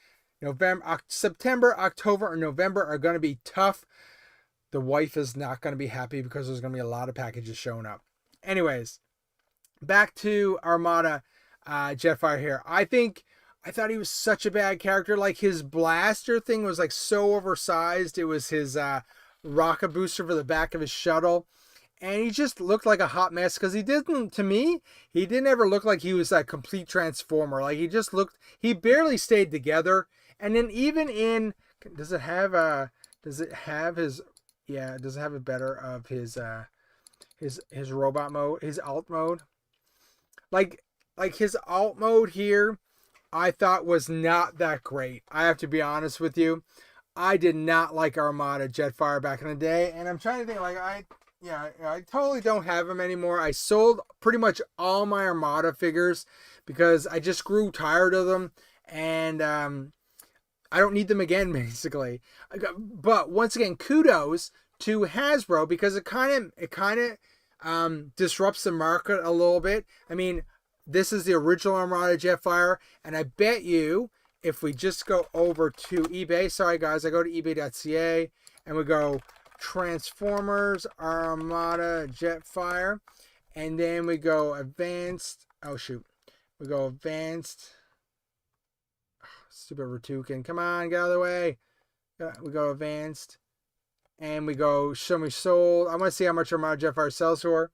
September, October, or November are going to be tough. The wife is not going to be happy because there's going to be a lot of packages showing up. Anyways, back to Armada Jetfire here. I thought he was such a bad character. Like, his blaster thing was like so oversized. It was his rocket booster for the back of his shuttle. And he just looked like a hot mess because he didn't ever look like he was a complete transformer. Like, he barely stayed together. And then even does it have a better of his robot mode, his alt mode? Like his alt mode here, I thought was not that great. I have to be honest with you. I did not like Armada Jetfire back in the day. And I'm trying to think, like, I totally don't have them anymore. I sold pretty much all my Armada figures because I just grew tired of them. And I don't need them again, basically. But once again, kudos to Hasbro because it kind of disrupts the market a little bit. I mean, this is the original Armada Jetfire, and I bet you if we just go over to eBay, sorry guys, I go to ebay.ca and we go Transformers Armada Jetfire, and then we go advanced. Oh shoot, we go advanced. Stupid Ratukin, come on, get out of the way. We go advanced, and we go show me sold. I want to see how much Armada Jetfire sells for.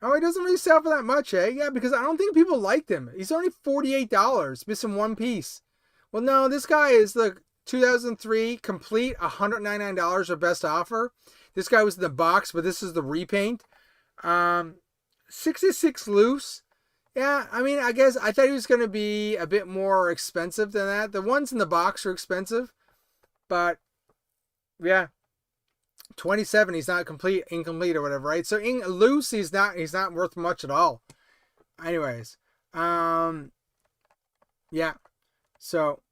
Oh, he doesn't really sell for that much, eh? Yeah, because I don't think people liked him. He's only $48, missing one piece. Well, no, this guy is the 2003 complete, $199 or best offer. This guy was in the box, but this is the repaint. 66 loose. Yeah, I mean, I guess I thought he was going to be a bit more expensive than that. The ones in the box are expensive, but yeah. 27, he's not incomplete or whatever, right? So loose, he's not worth much at all. Anyways, yeah. So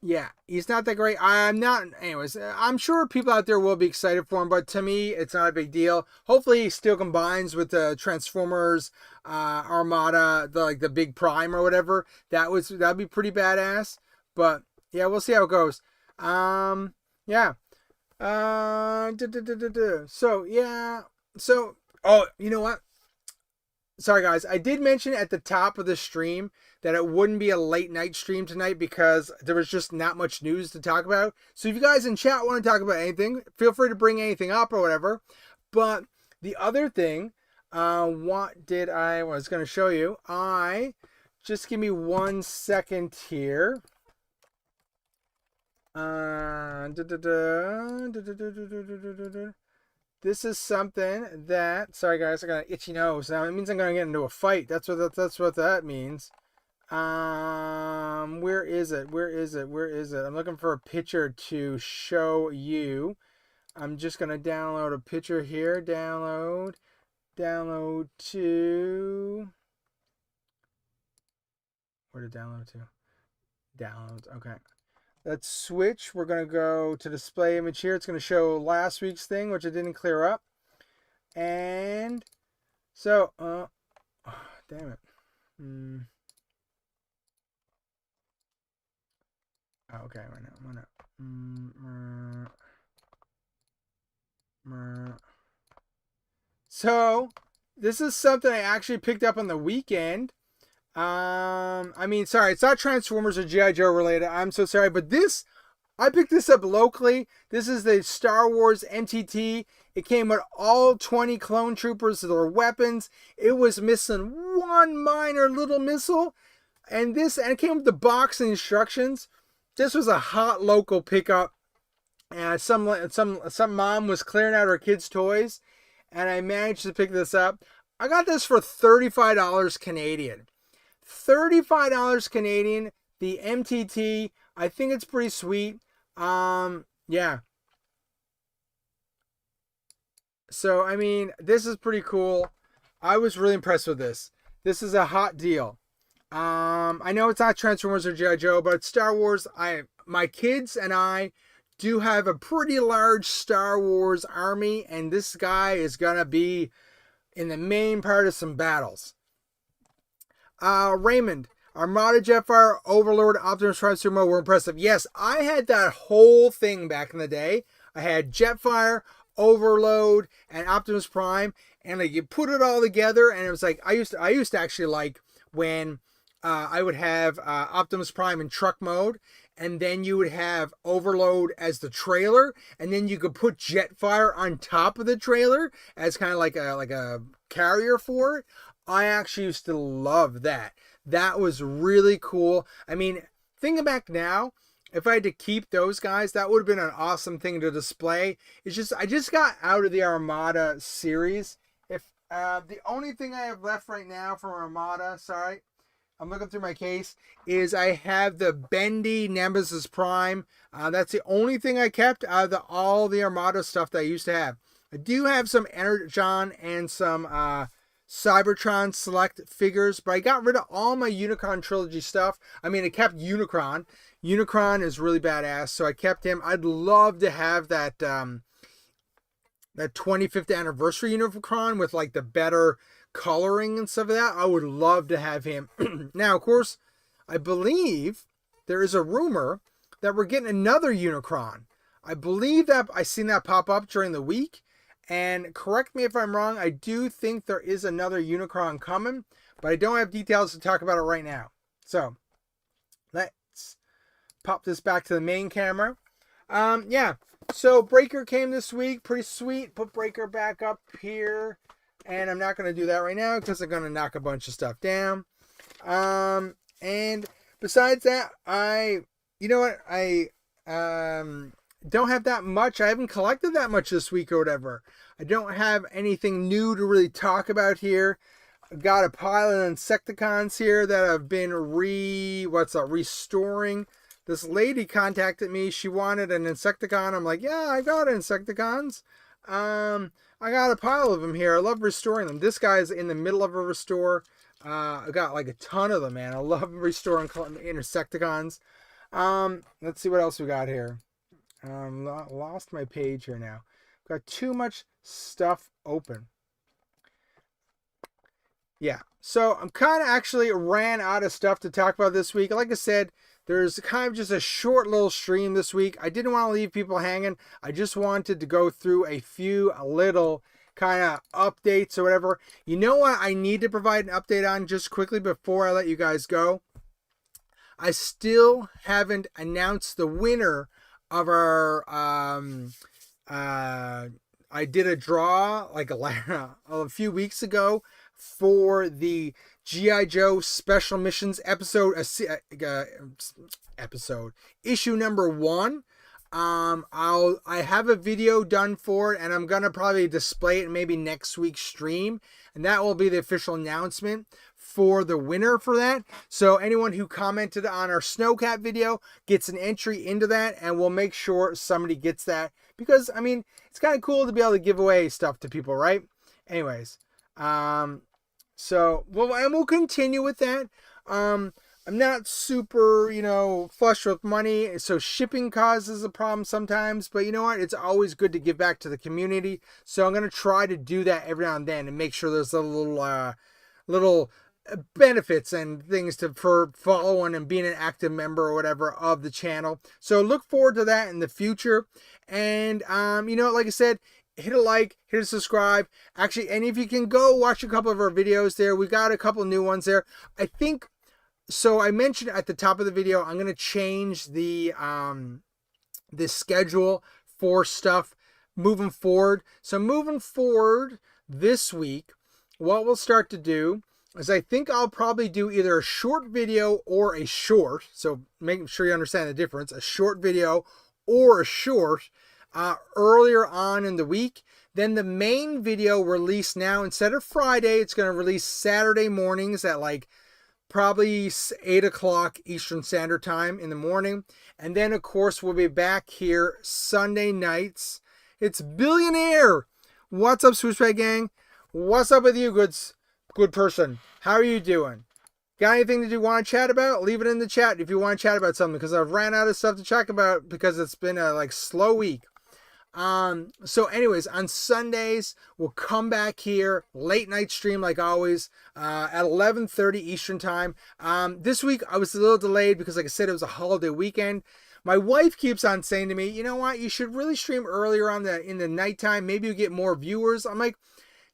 yeah, he's not that great. Anyways, I'm sure people out there will be excited for him, but to me, it's not a big deal. Hopefully, he still combines with the Transformers, Armada, the big Prime or whatever. That'd be pretty badass. But yeah, we'll see how it goes. Yeah. So yeah. So, oh, you know what? Sorry guys, I did mention at the top of the stream that it wouldn't be a late night stream tonight because there was just not much news to talk about. So if you guys in chat want to talk about anything, feel free to bring anything up or whatever. But the other thing, what I was going to show you, just give me 1 second here. This is something that, sorry guys, I got an itchy nose. Now it means I'm gonna get into a fight. That's what that means. Where is it? I'm looking for a picture to show you. I'm just gonna download a picture here. Download to. Where to download to? Downloads. Okay. Let's switch. We're going to go to display image here. It's going to show last week's thing, which I didn't clear up. And so, damn it. Okay, why not? So, this is something I actually picked up on the weekend. I mean, sorry, it's not Transformers or G.I. Joe related. I'm so sorry, but I picked this up locally. This is the Star Wars MTT. It came with all 20 clone troopers, their weapons. It was missing one minor little missile. And it came with the box and instructions. This was a hot local pickup. And some mom was clearing out her kids' toys. And I managed to pick this up. I got this for $35 Canadian. $35 Canadian. The MTT. I think it's pretty sweet. Yeah. So, I mean, this is pretty cool. I was really impressed with this. This is a hot deal. I know it's not Transformers or G.I. Joe, but it's Star Wars. My kids and I do have a pretty large Star Wars army, and this guy is gonna be in the main part of some battles. Raymond, Armada, Jetfire, Overlord, Optimus Prime, Sumo were impressive. Yes, I had that whole thing back in the day. I had Jetfire, Overload, and Optimus Prime, and like you put it all together, and it was like I used to actually like when I would have Optimus Prime in truck mode, and then you would have Overload as the trailer, and then you could put Jetfire on top of the trailer as kind of like a carrier for it. I actually used to love that. That was really cool. I mean, thinking back now, if I had to keep those guys, that would have been an awesome thing to display. It's just I just got out of the Armada series. If the only thing I have left right now from Armada, sorry, I'm looking through my case, is I have the Bendy Nemesis Prime. That's the only thing I kept out of all the Armada stuff that I used to have. I do have some Energon and some Cybertron Select figures, but I got rid of all my Unicron Trilogy stuff. I mean, I kept Unicron. Unicron is really badass, so I kept him. I'd love to have that 25th anniversary Unicron with like the better coloring and stuff like that. I would love to have him. Now, of course, I believe there is a rumor that we're getting another Unicron. I believe that I seen that pop up during the week. And correct me if I'm wrong, I do think there is another Unicron coming, but I don't have details to talk about it right now. So, let's pop this back to the main camera. Yeah, so Breaker came this week, pretty sweet. Put Breaker back up here. And I'm not going to do that right now because I'm going to knock a bunch of stuff down. And besides that, you know what, I don't have that much. I haven't collected that much this week or whatever. I don't have anything new to really talk about here. I've got a pile of Insecticons here that I've been restoring. This lady contacted me. She wanted an Insecticon. I'm like, yeah, I got Insecticons. I got a pile of them here. I love restoring them. This guy is in the middle of a restore. I got like a ton of them, man. I love restoring Insecticons. Let's see what else we got here. Lost my page here now. Got too much stuff open. Yeah, so I'm kind of actually ran out of stuff to talk about this week. Like I said, there's kind of just a short little stream this week. I didn't want to leave people hanging. I just wanted to go through a few little kind of updates or whatever. You know what I need to provide an update on just quickly before I let you guys go? I still haven't announced the winner of our I did a draw like a few weeks ago for the G.I. Joe Special Missions episode issue number 1. I have a video done for it, and I'm gonna probably display it maybe next week's stream, and that will be the official announcement for the winner for that. So anyone who commented on our Snowcat video gets an entry into that, and we'll make sure somebody gets that, because I mean it's kind of cool to be able to give away stuff to people, right? Anyways, so we'll continue with that. I'm not super, flush with money, so shipping causes a problem sometimes, but you know what? It's always good to give back to the community. So I'm going to try to do that every now and then and make sure there's a little benefits and things for following and being an active member or whatever of the channel. So look forward to that in the future. And, like I said, hit a like, hit a subscribe. Actually, any of you can go watch a couple of our videos there. We got a couple new ones there. I think, so I mentioned at the top of the video, I'm going to change the schedule for stuff moving forward. So moving forward this week, what we'll start to do is I think I'll probably do either a short video or a short. So making sure you understand the difference, a short video or a short earlier on in the week. Then the main video release now, instead of Friday, it's going to release Saturday mornings at like probably 8 o'clock Eastern Standard Time in the morning. And then, of course, we'll be back here Sunday nights. It's Billionaire. What's up, SwishPOP gang? What's up with you, good person? How are you doing? Got anything that you want to chat about? Leave it in the chat if you want to chat about something, because I've ran out of stuff to chat about because it's been a like slow week. So anyways, on Sundays, we'll come back here, late night stream like always, at 11:30 Eastern time. This week I was a little delayed because like I said, it was a holiday weekend. My wife keeps on saying to me, you know what, you should really stream earlier in the nighttime. Maybe you get more viewers. I'm like,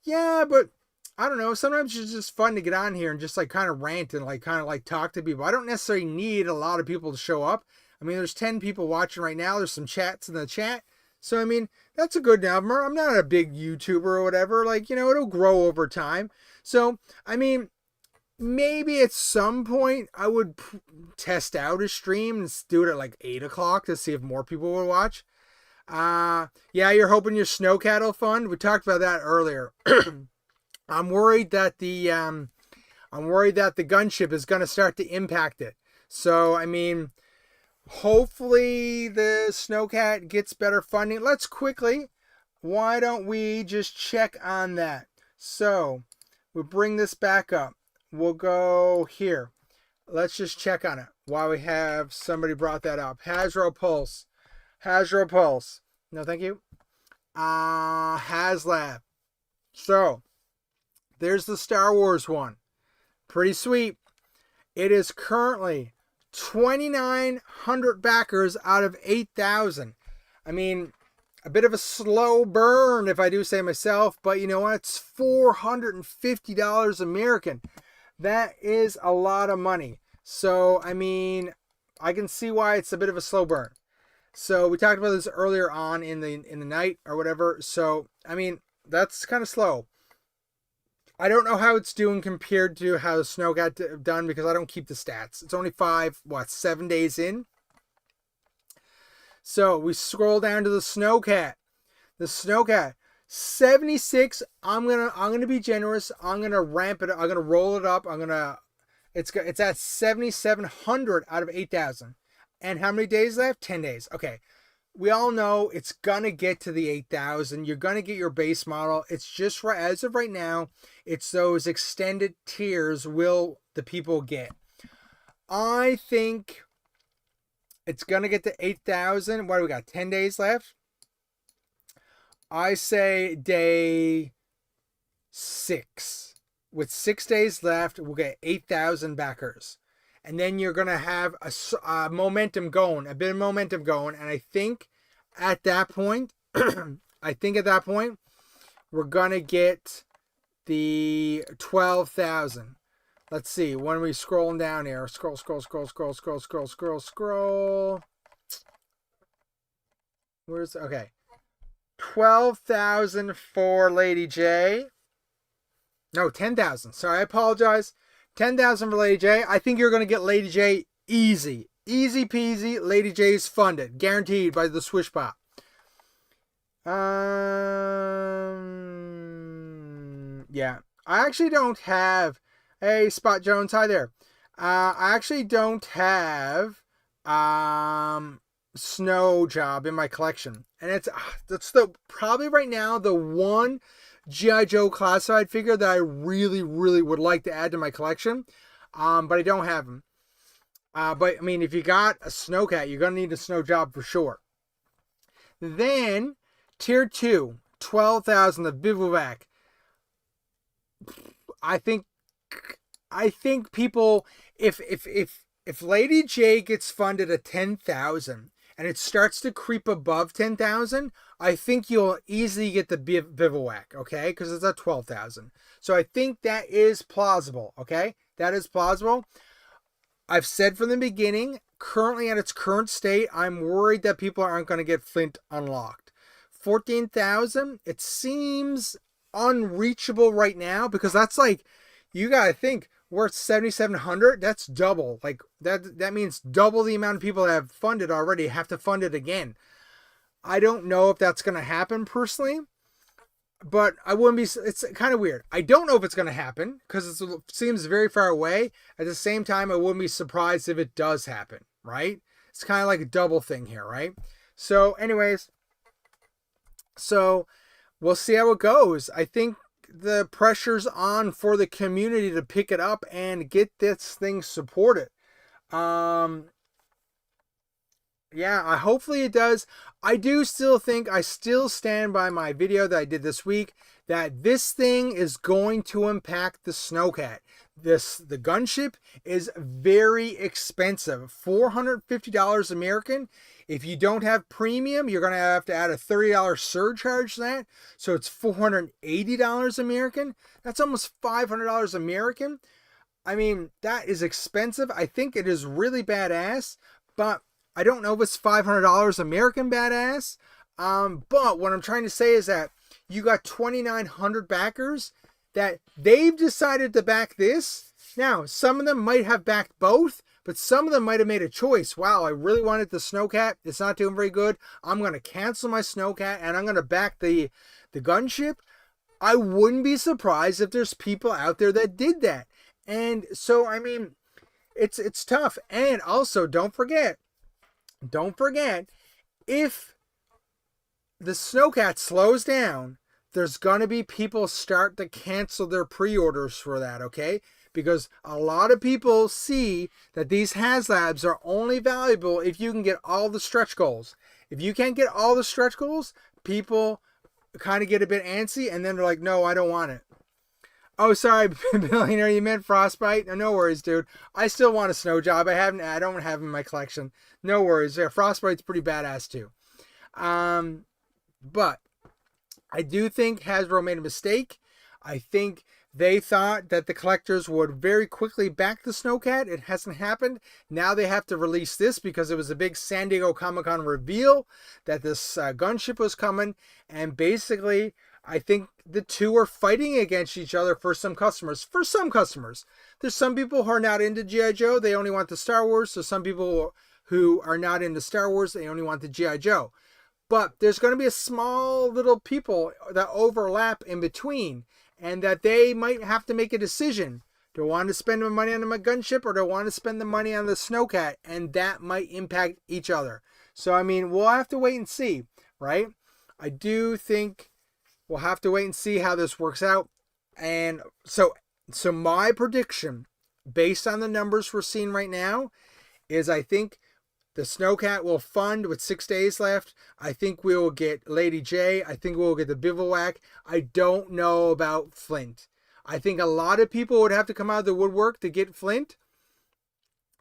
yeah, but I don't know. Sometimes it's just fun to get on here and just like kind of rant and like kind of like talk to people. I don't necessarily need a lot of people to show up. I mean, there's 10 people watching right now. There's some chats in the chat. So, I mean, that's a good number. I'm not a big YouTuber or whatever. Like, you know, it'll grow over time. So, I mean, maybe at some point I would test out a stream and do it at like 8 o'clock to see if more people would watch. Yeah, you're hoping your snowcat will fund. We talked about that earlier. I'm worried that the gunship is going to start to impact it. So, I mean, hopefully the snowcat gets better funding. Let's quickly, why don't we just check on that? So, we bring this back up. We'll go here. Let's just check on it while we have somebody brought that up. Hasbro Pulse. Hasbro Pulse. No, thank you. Haslab. So, there's the Star Wars one. Pretty sweet. It is currently 2,900 backers out of 8,000. I mean, a bit of a slow burn if I do say myself, but you know what? It's $450 American. That is a lot of money. So, I mean, I can see why it's a bit of a slow burn. So, we talked about this earlier on in the night or whatever. So, I mean, that's kind of slow. I don't know how it's doing compared to how the snow got done because I don't keep the stats. It's only 7 days in. So we scroll down to the snowcat. The snowcat, 76. I'm gonna be generous. I'm gonna ramp it. I'm gonna roll it up. It's at 7,700 out of 8,000. And how many days left? 10 days. Okay. We all know it's gonna get to the 8,000. You're gonna get your base model. It's just right as of right now. It's those extended tiers will the people get. I think it's gonna get to 8,000. What do we got? 10 days left. I say day 6. With 6 days left, we'll get 8,000 backers. And then you're going to have a momentum going, a bit of momentum going. And I think at that point, we're going to get the 12,000. Let's see. When are we scrolling down here? Scroll. Where's, okay. 12,000 for Lady J. No, 10,000. Sorry, I apologize. 10,000 for Lady J. I think you're going to get Lady J easy. Easy peasy. Lady J's funded. Guaranteed by the SwishPOP. Yeah. I actually don't have... Hey, Spot Jones. Hi there. I actually don't have Snow Job in my collection. And that's probably right now the one G.I. Joe classified figure that I really, really would like to add to my collection. But I don't have them. But, I mean, if you got a Snowcat, you're going to need a Snow Job for sure. Then, Tier 2, 12,000, the Bivouac. I think people, if Lady J gets funded at 10,000, and it starts to creep above 10,000, I think you'll easily get the bivouac, okay? Because it's at 12,000. So I think that is plausible, okay? That is plausible. I've said from the beginning, currently at its current state, I'm worried that people aren't going to get Flint unlocked. 14,000, it seems unreachable right now, because that's like, you got to think, we're at 7,700. That's double. Like that means double the amount of people that have funded already have to fund it again. I don't know if that's going to happen personally, but I wouldn't be. It's kind of weird. I don't know if it's going to happen because it seems very far away. At the same time, I wouldn't be surprised if it does happen. Right? It's kind of like a double thing here, right? So, anyways, so we'll see how it goes. I think the pressure's on for the community to pick it up and get this thing supported. Yeah, hopefully it does. I do still think, I still stand by my video that I did this week, that this thing is going to impact the Snowcat. The gunship is very expensive. $450 American. If you don't have premium, you're going to have to add a $30 surcharge to that. So it's $480 American. That's almost $500 American. I mean, that is expensive. I think it is really badass, but I don't know if it's $500 American badass. But what I'm trying to say is that you got 2,900 backers that they've decided to back this. Now, some of them might have backed both, but some of them might have made a choice. Wow, I really wanted the Snowcat. It's not doing very good. I'm going to cancel my Snowcat and I'm going to back the gunship. I wouldn't be surprised if there's people out there that did that. And so, I mean, it's tough. And also, don't forget, if the Snowcat slows down, there's going to be people start to cancel their pre-orders for that, okay? Because a lot of people see that these Haslabs are only valuable if you can get all the stretch goals. If you can't get all the stretch goals, people kind of get a bit antsy, and then they're like, no, I don't want it. Oh, sorry, Billionaire, you meant Frostbite? No worries, dude. I still want a snow job. I don't have him in my collection. No worries. Yeah, Frostbite's pretty badass too. But I do think Hasbro made a mistake. I think they thought that the collectors would very quickly back the Snowcat. It hasn't happened. Now they have to release this because it was a big San Diego Comic-Con reveal that this gunship was coming. And basically, I think the two are fighting against each other for some customers. For some customers. There's some people who are not into G.I. Joe. They only want the Star Wars. So some people who are not into Star Wars, they only want the G.I. Joe. But there's going to be a small little people that overlap in between. And that they might have to make a decision. Do I want to spend the money on my gunship or do I want to spend the money on the Snowcat? And that might impact each other. So, I mean, we'll have to wait and see, right? I do think we'll have to wait and see how this works out. And so my prediction, based on the numbers we're seeing right now, is I think the Snowcat will fund with 6 days left. I think we will get Lady J. I think we'll get the Bivouac. I don't know about Flint. I think a lot of people would have to come out of the woodwork to get Flint.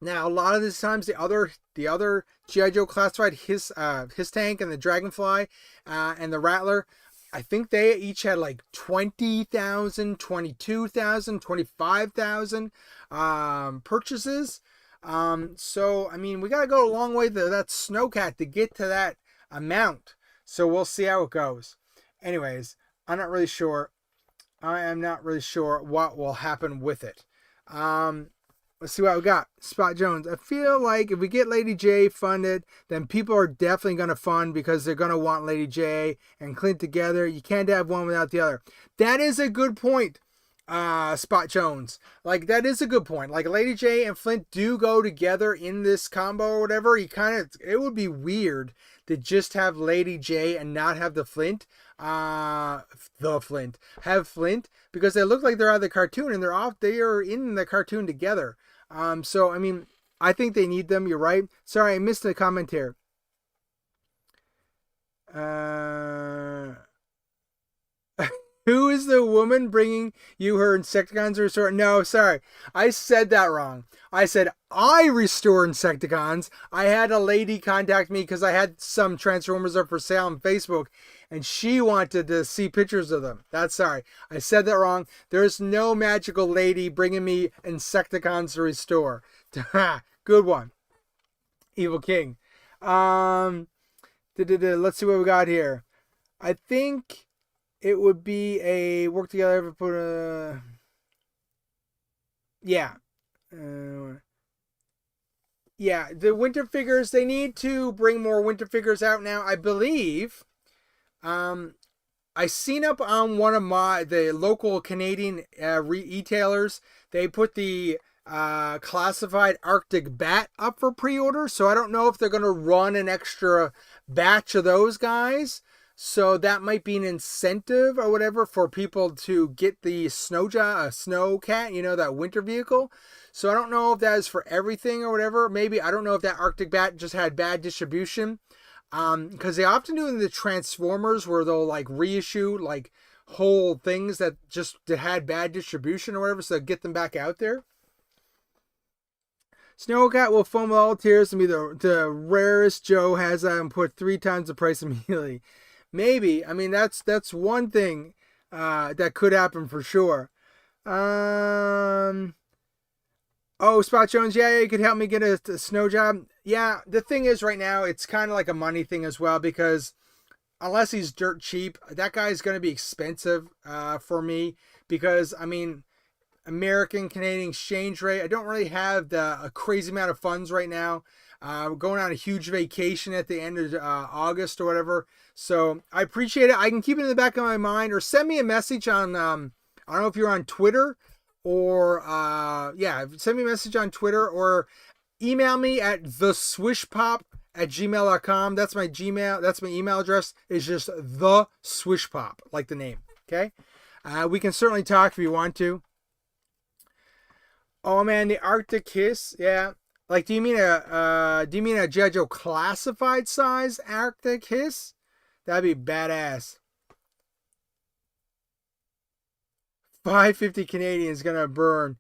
Now, a lot of these times, the other G.I. Joe classified, his tank and the Dragonfly and the Rattler, I think they each had like 20,000, 22,000, 25,000 purchases. So, I mean, we got to go a long way to that Snowcat to get to that amount. So we'll see how it goes. Anyways, I'm not really sure. I am not really sure what will happen with it. Let's see what we got. Spot Jones. I feel like if we get Lady J funded, then people are definitely going to fund because they're going to want Lady J and Clint together. You can't have one without the other. That is a good point. Spot Jones. Like, that is a good point. Like, Lady J and Flint do go together in this combo or whatever. It would be weird to just have Lady J and not have the Flint. Have Flint because they look like they're out of the cartoon and they are in the cartoon together. So, I mean, I think they need them. You're right. Sorry, I missed a comment here. Who is the woman bringing you her Insecticons to restore? No, sorry. I said that wrong. I said I restore Insecticons. I had a lady contact me because I had some Transformers up for sale on Facebook, and she wanted to see pictures of them. That's sorry. I said that wrong. There's no magical lady bringing me Insecticons to restore. Good one. Evil King. Let's see what we got here. I think it would be a work together. Put a yeah. Yeah, the winter figures, they need to bring more winter figures out now. I believe I seen up on one of the local Canadian retailers, they put the classified Arctic Bat up for pre-order. So I don't know if they're going to run an extra batch of those guys. So that might be an incentive or whatever for people to get the Snowcat, you know, that winter vehicle. So I don't know if that is for everything or whatever. Maybe, I don't know if that Arctic Bat just had bad distribution. Because they often do in the Transformers where they'll like reissue like whole things that just had bad distribution or whatever. So get them back out there. Snowcat will foam with all tears and be the rarest Joe has and put 3 times the price immediately. Maybe. I mean, that's one thing that could happen for sure. Oh, Spot Jones, yeah, you could help me get a snow job. Yeah, the thing is right now, it's kind of like a money thing as well, because unless he's dirt cheap, that guy's going to be expensive for me, because, I mean, American Canadian exchange rate, I don't really have a crazy amount of funds right now. We're going on a huge vacation at the end of August or whatever. So I appreciate it. I can keep it in the back of my mind, or send me a message on, I don't know if you're on Twitter, or yeah, send me a message on Twitter, or email me at theswishpop@gmail.com. That's my Gmail. That's my email address. It's just the SwishPOP, like the name. Okay. We can certainly talk if you want to. Oh man, the Arctic Kiss. Yeah. Like, do you mean a GIJOE classified size Arctic Hiss? That'd be badass. 550 Canadian is gonna burn.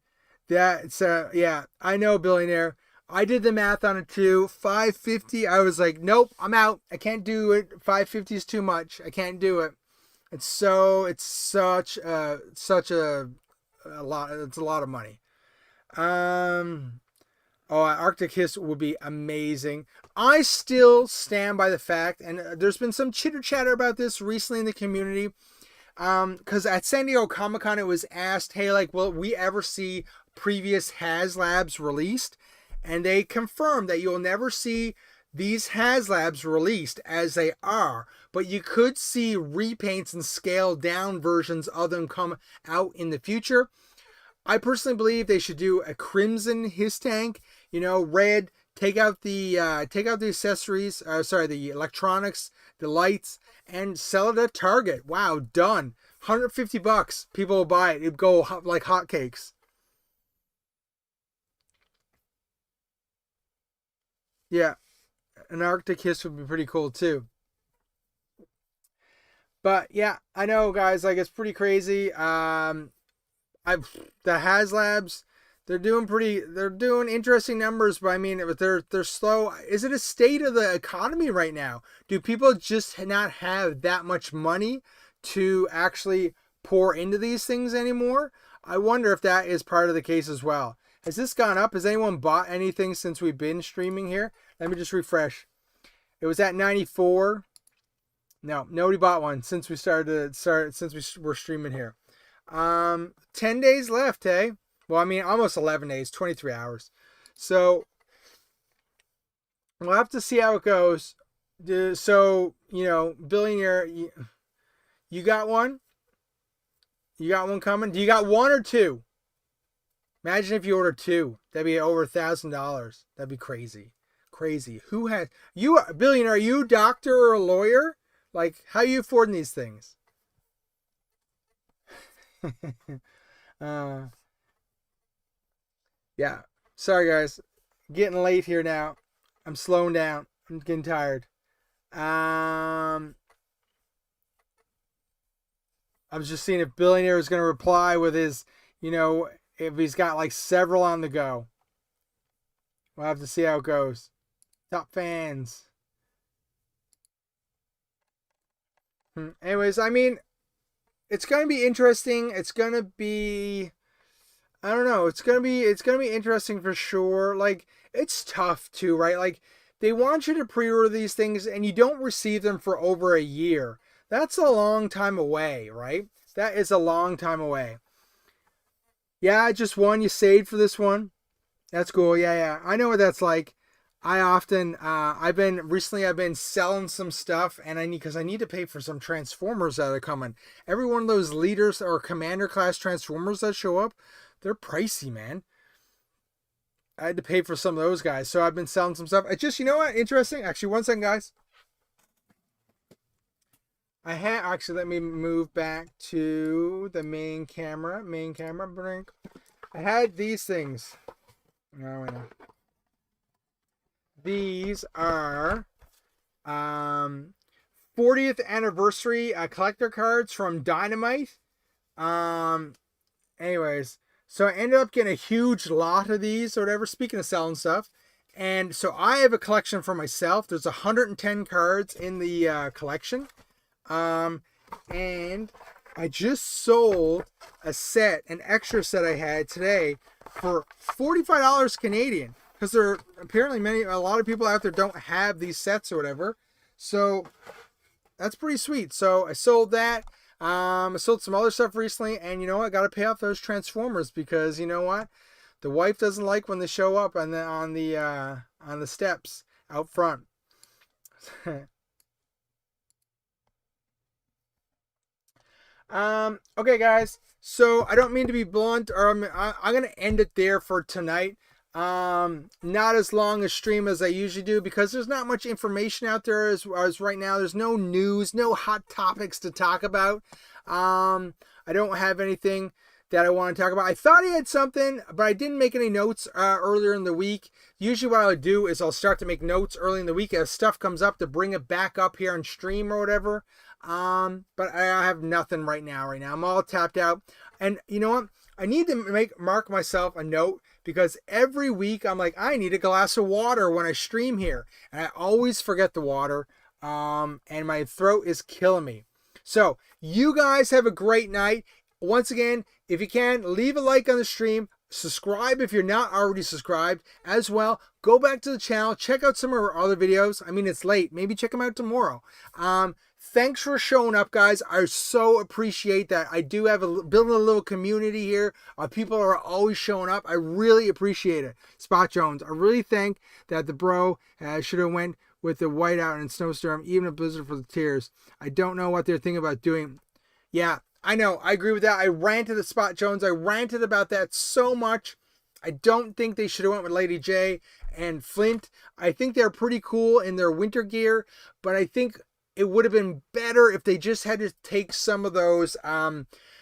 That's yeah, I know, billionaire. I did the math on it too. 550. I was like, nope, I'm out. I can't do it. 550 is too much. I can't do it. It's such a lot. It's a lot of money. Oh, Arctic Hiss would be amazing. I still stand by the fact, and there's been some chitter chatter about this recently in the community. Because at San Diego Comic-Con, it was asked, hey, like, will we ever see previous Haslabs released? And they confirmed that you'll never see these Haslabs released as they are, but you could see repaints and scaled down versions of them come out in the future. I personally believe they should do a crimson Hiss tank, you know, red, take out the accessories, the electronics, the lights, and sell it at Target. Wow, done. $150. People will buy it. It'd go like hotcakes. Yeah, an Arctic Hiss would be pretty cool too. But yeah, I know, guys. Like, it's pretty crazy. The Haslabs, they're doing interesting numbers, but I mean, they're slow. Is it a state of the economy right now? Do people just not have that much money to actually pour into these things anymore? I wonder if that is part of the case as well. Has this gone up? Has anyone bought anything since we've been streaming here? Let me just refresh. It was at 94. No, nobody bought one since we since we were streaming here. 10 days left, hey? Well, I mean, almost 11 days, 23 hours. So, we'll have to see how it goes. So, you know, billionaire, you got one? You got one coming? Do you got one or two? Imagine if you order two. That'd be over $1,000. That'd be crazy. Crazy. Who has... You, billionaire, are you a doctor or a lawyer? Like, how are you affording these things? Yeah. Sorry, guys. Getting late here now. I'm slowing down. I'm getting tired. I was just seeing if Billionaire is going to reply with his, if he's got like several on the go. We'll have to see how it goes. Top fans. Anyways, I mean, it's going to be interesting. It's going to be, I don't know. It's going to be interesting for sure. Like, it's tough too, right? Like, they want you to pre-order these things and you don't receive them for over a year. That's a long time away, right? That is a long time away. Yeah, just one. You saved for this one. That's cool. Yeah. I know what that's like. I often, I've been selling some stuff, and because I need to pay for some Transformers that are coming. Every one of those leaders or commander class Transformers that show up, they're pricey, man. I had to pay for some of those guys, so I've been selling some stuff. I just, you know what? Interesting. Actually, one second, guys. Actually, let me move back to the main camera. I had these things. Oh, wait, no. These are 40th anniversary collector cards from Dynamite. Anyways, so I ended up getting a huge lot of these or whatever, speaking of selling stuff. And so I have a collection for myself. There's 110 cards in the collection. And I just sold a set, an extra set I had today for $45 Canadian. Because there are apparently a lot of people out there don't have these sets or whatever. So that's pretty sweet. So I sold that. I sold some other stuff recently, and you know what? I got to pay off those Transformers because you know what? The wife doesn't like when they show up on the steps out front. Okay, guys. So I don't mean to be blunt, or I'm gonna end it there for tonight. Not as long a stream as I usually do because there's not much information out there as right now. There's no news, no hot topics to talk about. I don't have anything that I want to talk about. I thought I had something, but I didn't make any notes earlier in the week. Usually what I'll do is I'll start to make notes early in the week as stuff comes up to bring it back up here on stream or whatever. But I have nothing right now. I'm all tapped out. And you know what? I need to mark myself a note because every week I'm like, I need a glass of water when I stream here. And I always forget the water. And my throat is killing me. So you guys have a great night. Once again, if you can, leave a like on the stream. Subscribe if you're not already subscribed as well. Go back to the channel. Check out some of our other videos. I mean, it's late. Maybe check them out tomorrow. Thanks for showing up, guys. I so appreciate that. I do have building a little community here. People are always showing up. I really appreciate it. Spot Jones, I really think that the bro should have went with the whiteout and snowstorm, even a blizzard for the tears. I don't know what they're thinking about doing. Yeah, I know. I agree with that. I ranted at Spot Jones. I ranted about that so much. I don't think they should have went with Lady J and Flint. I think they're pretty cool in their winter gear, but I think it would have been better if they just had to take some of those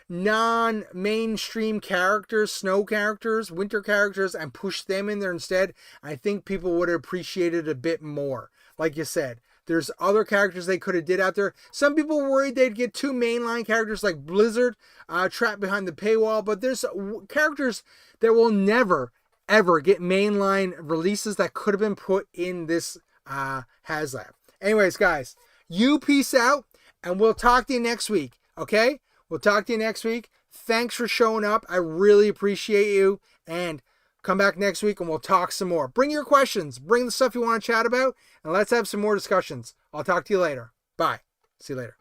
non-mainstream characters, snow characters, winter characters, and push them in there instead. I think people would have appreciated it a bit more. Like you said, there's other characters they could have did out there. Some people were worried they'd get two mainline characters like Blizzard trapped behind the paywall, but there's characters that will never, ever get mainline releases that could have been put in this Haslab. Anyways, guys, you peace out, and we'll talk to you next week, okay? We'll talk to you next week. Thanks for showing up. I really appreciate you, and come back next week, and we'll talk some more. Bring your questions. Bring the stuff you want to chat about, and let's have some more discussions. I'll talk to you later. Bye. See you later.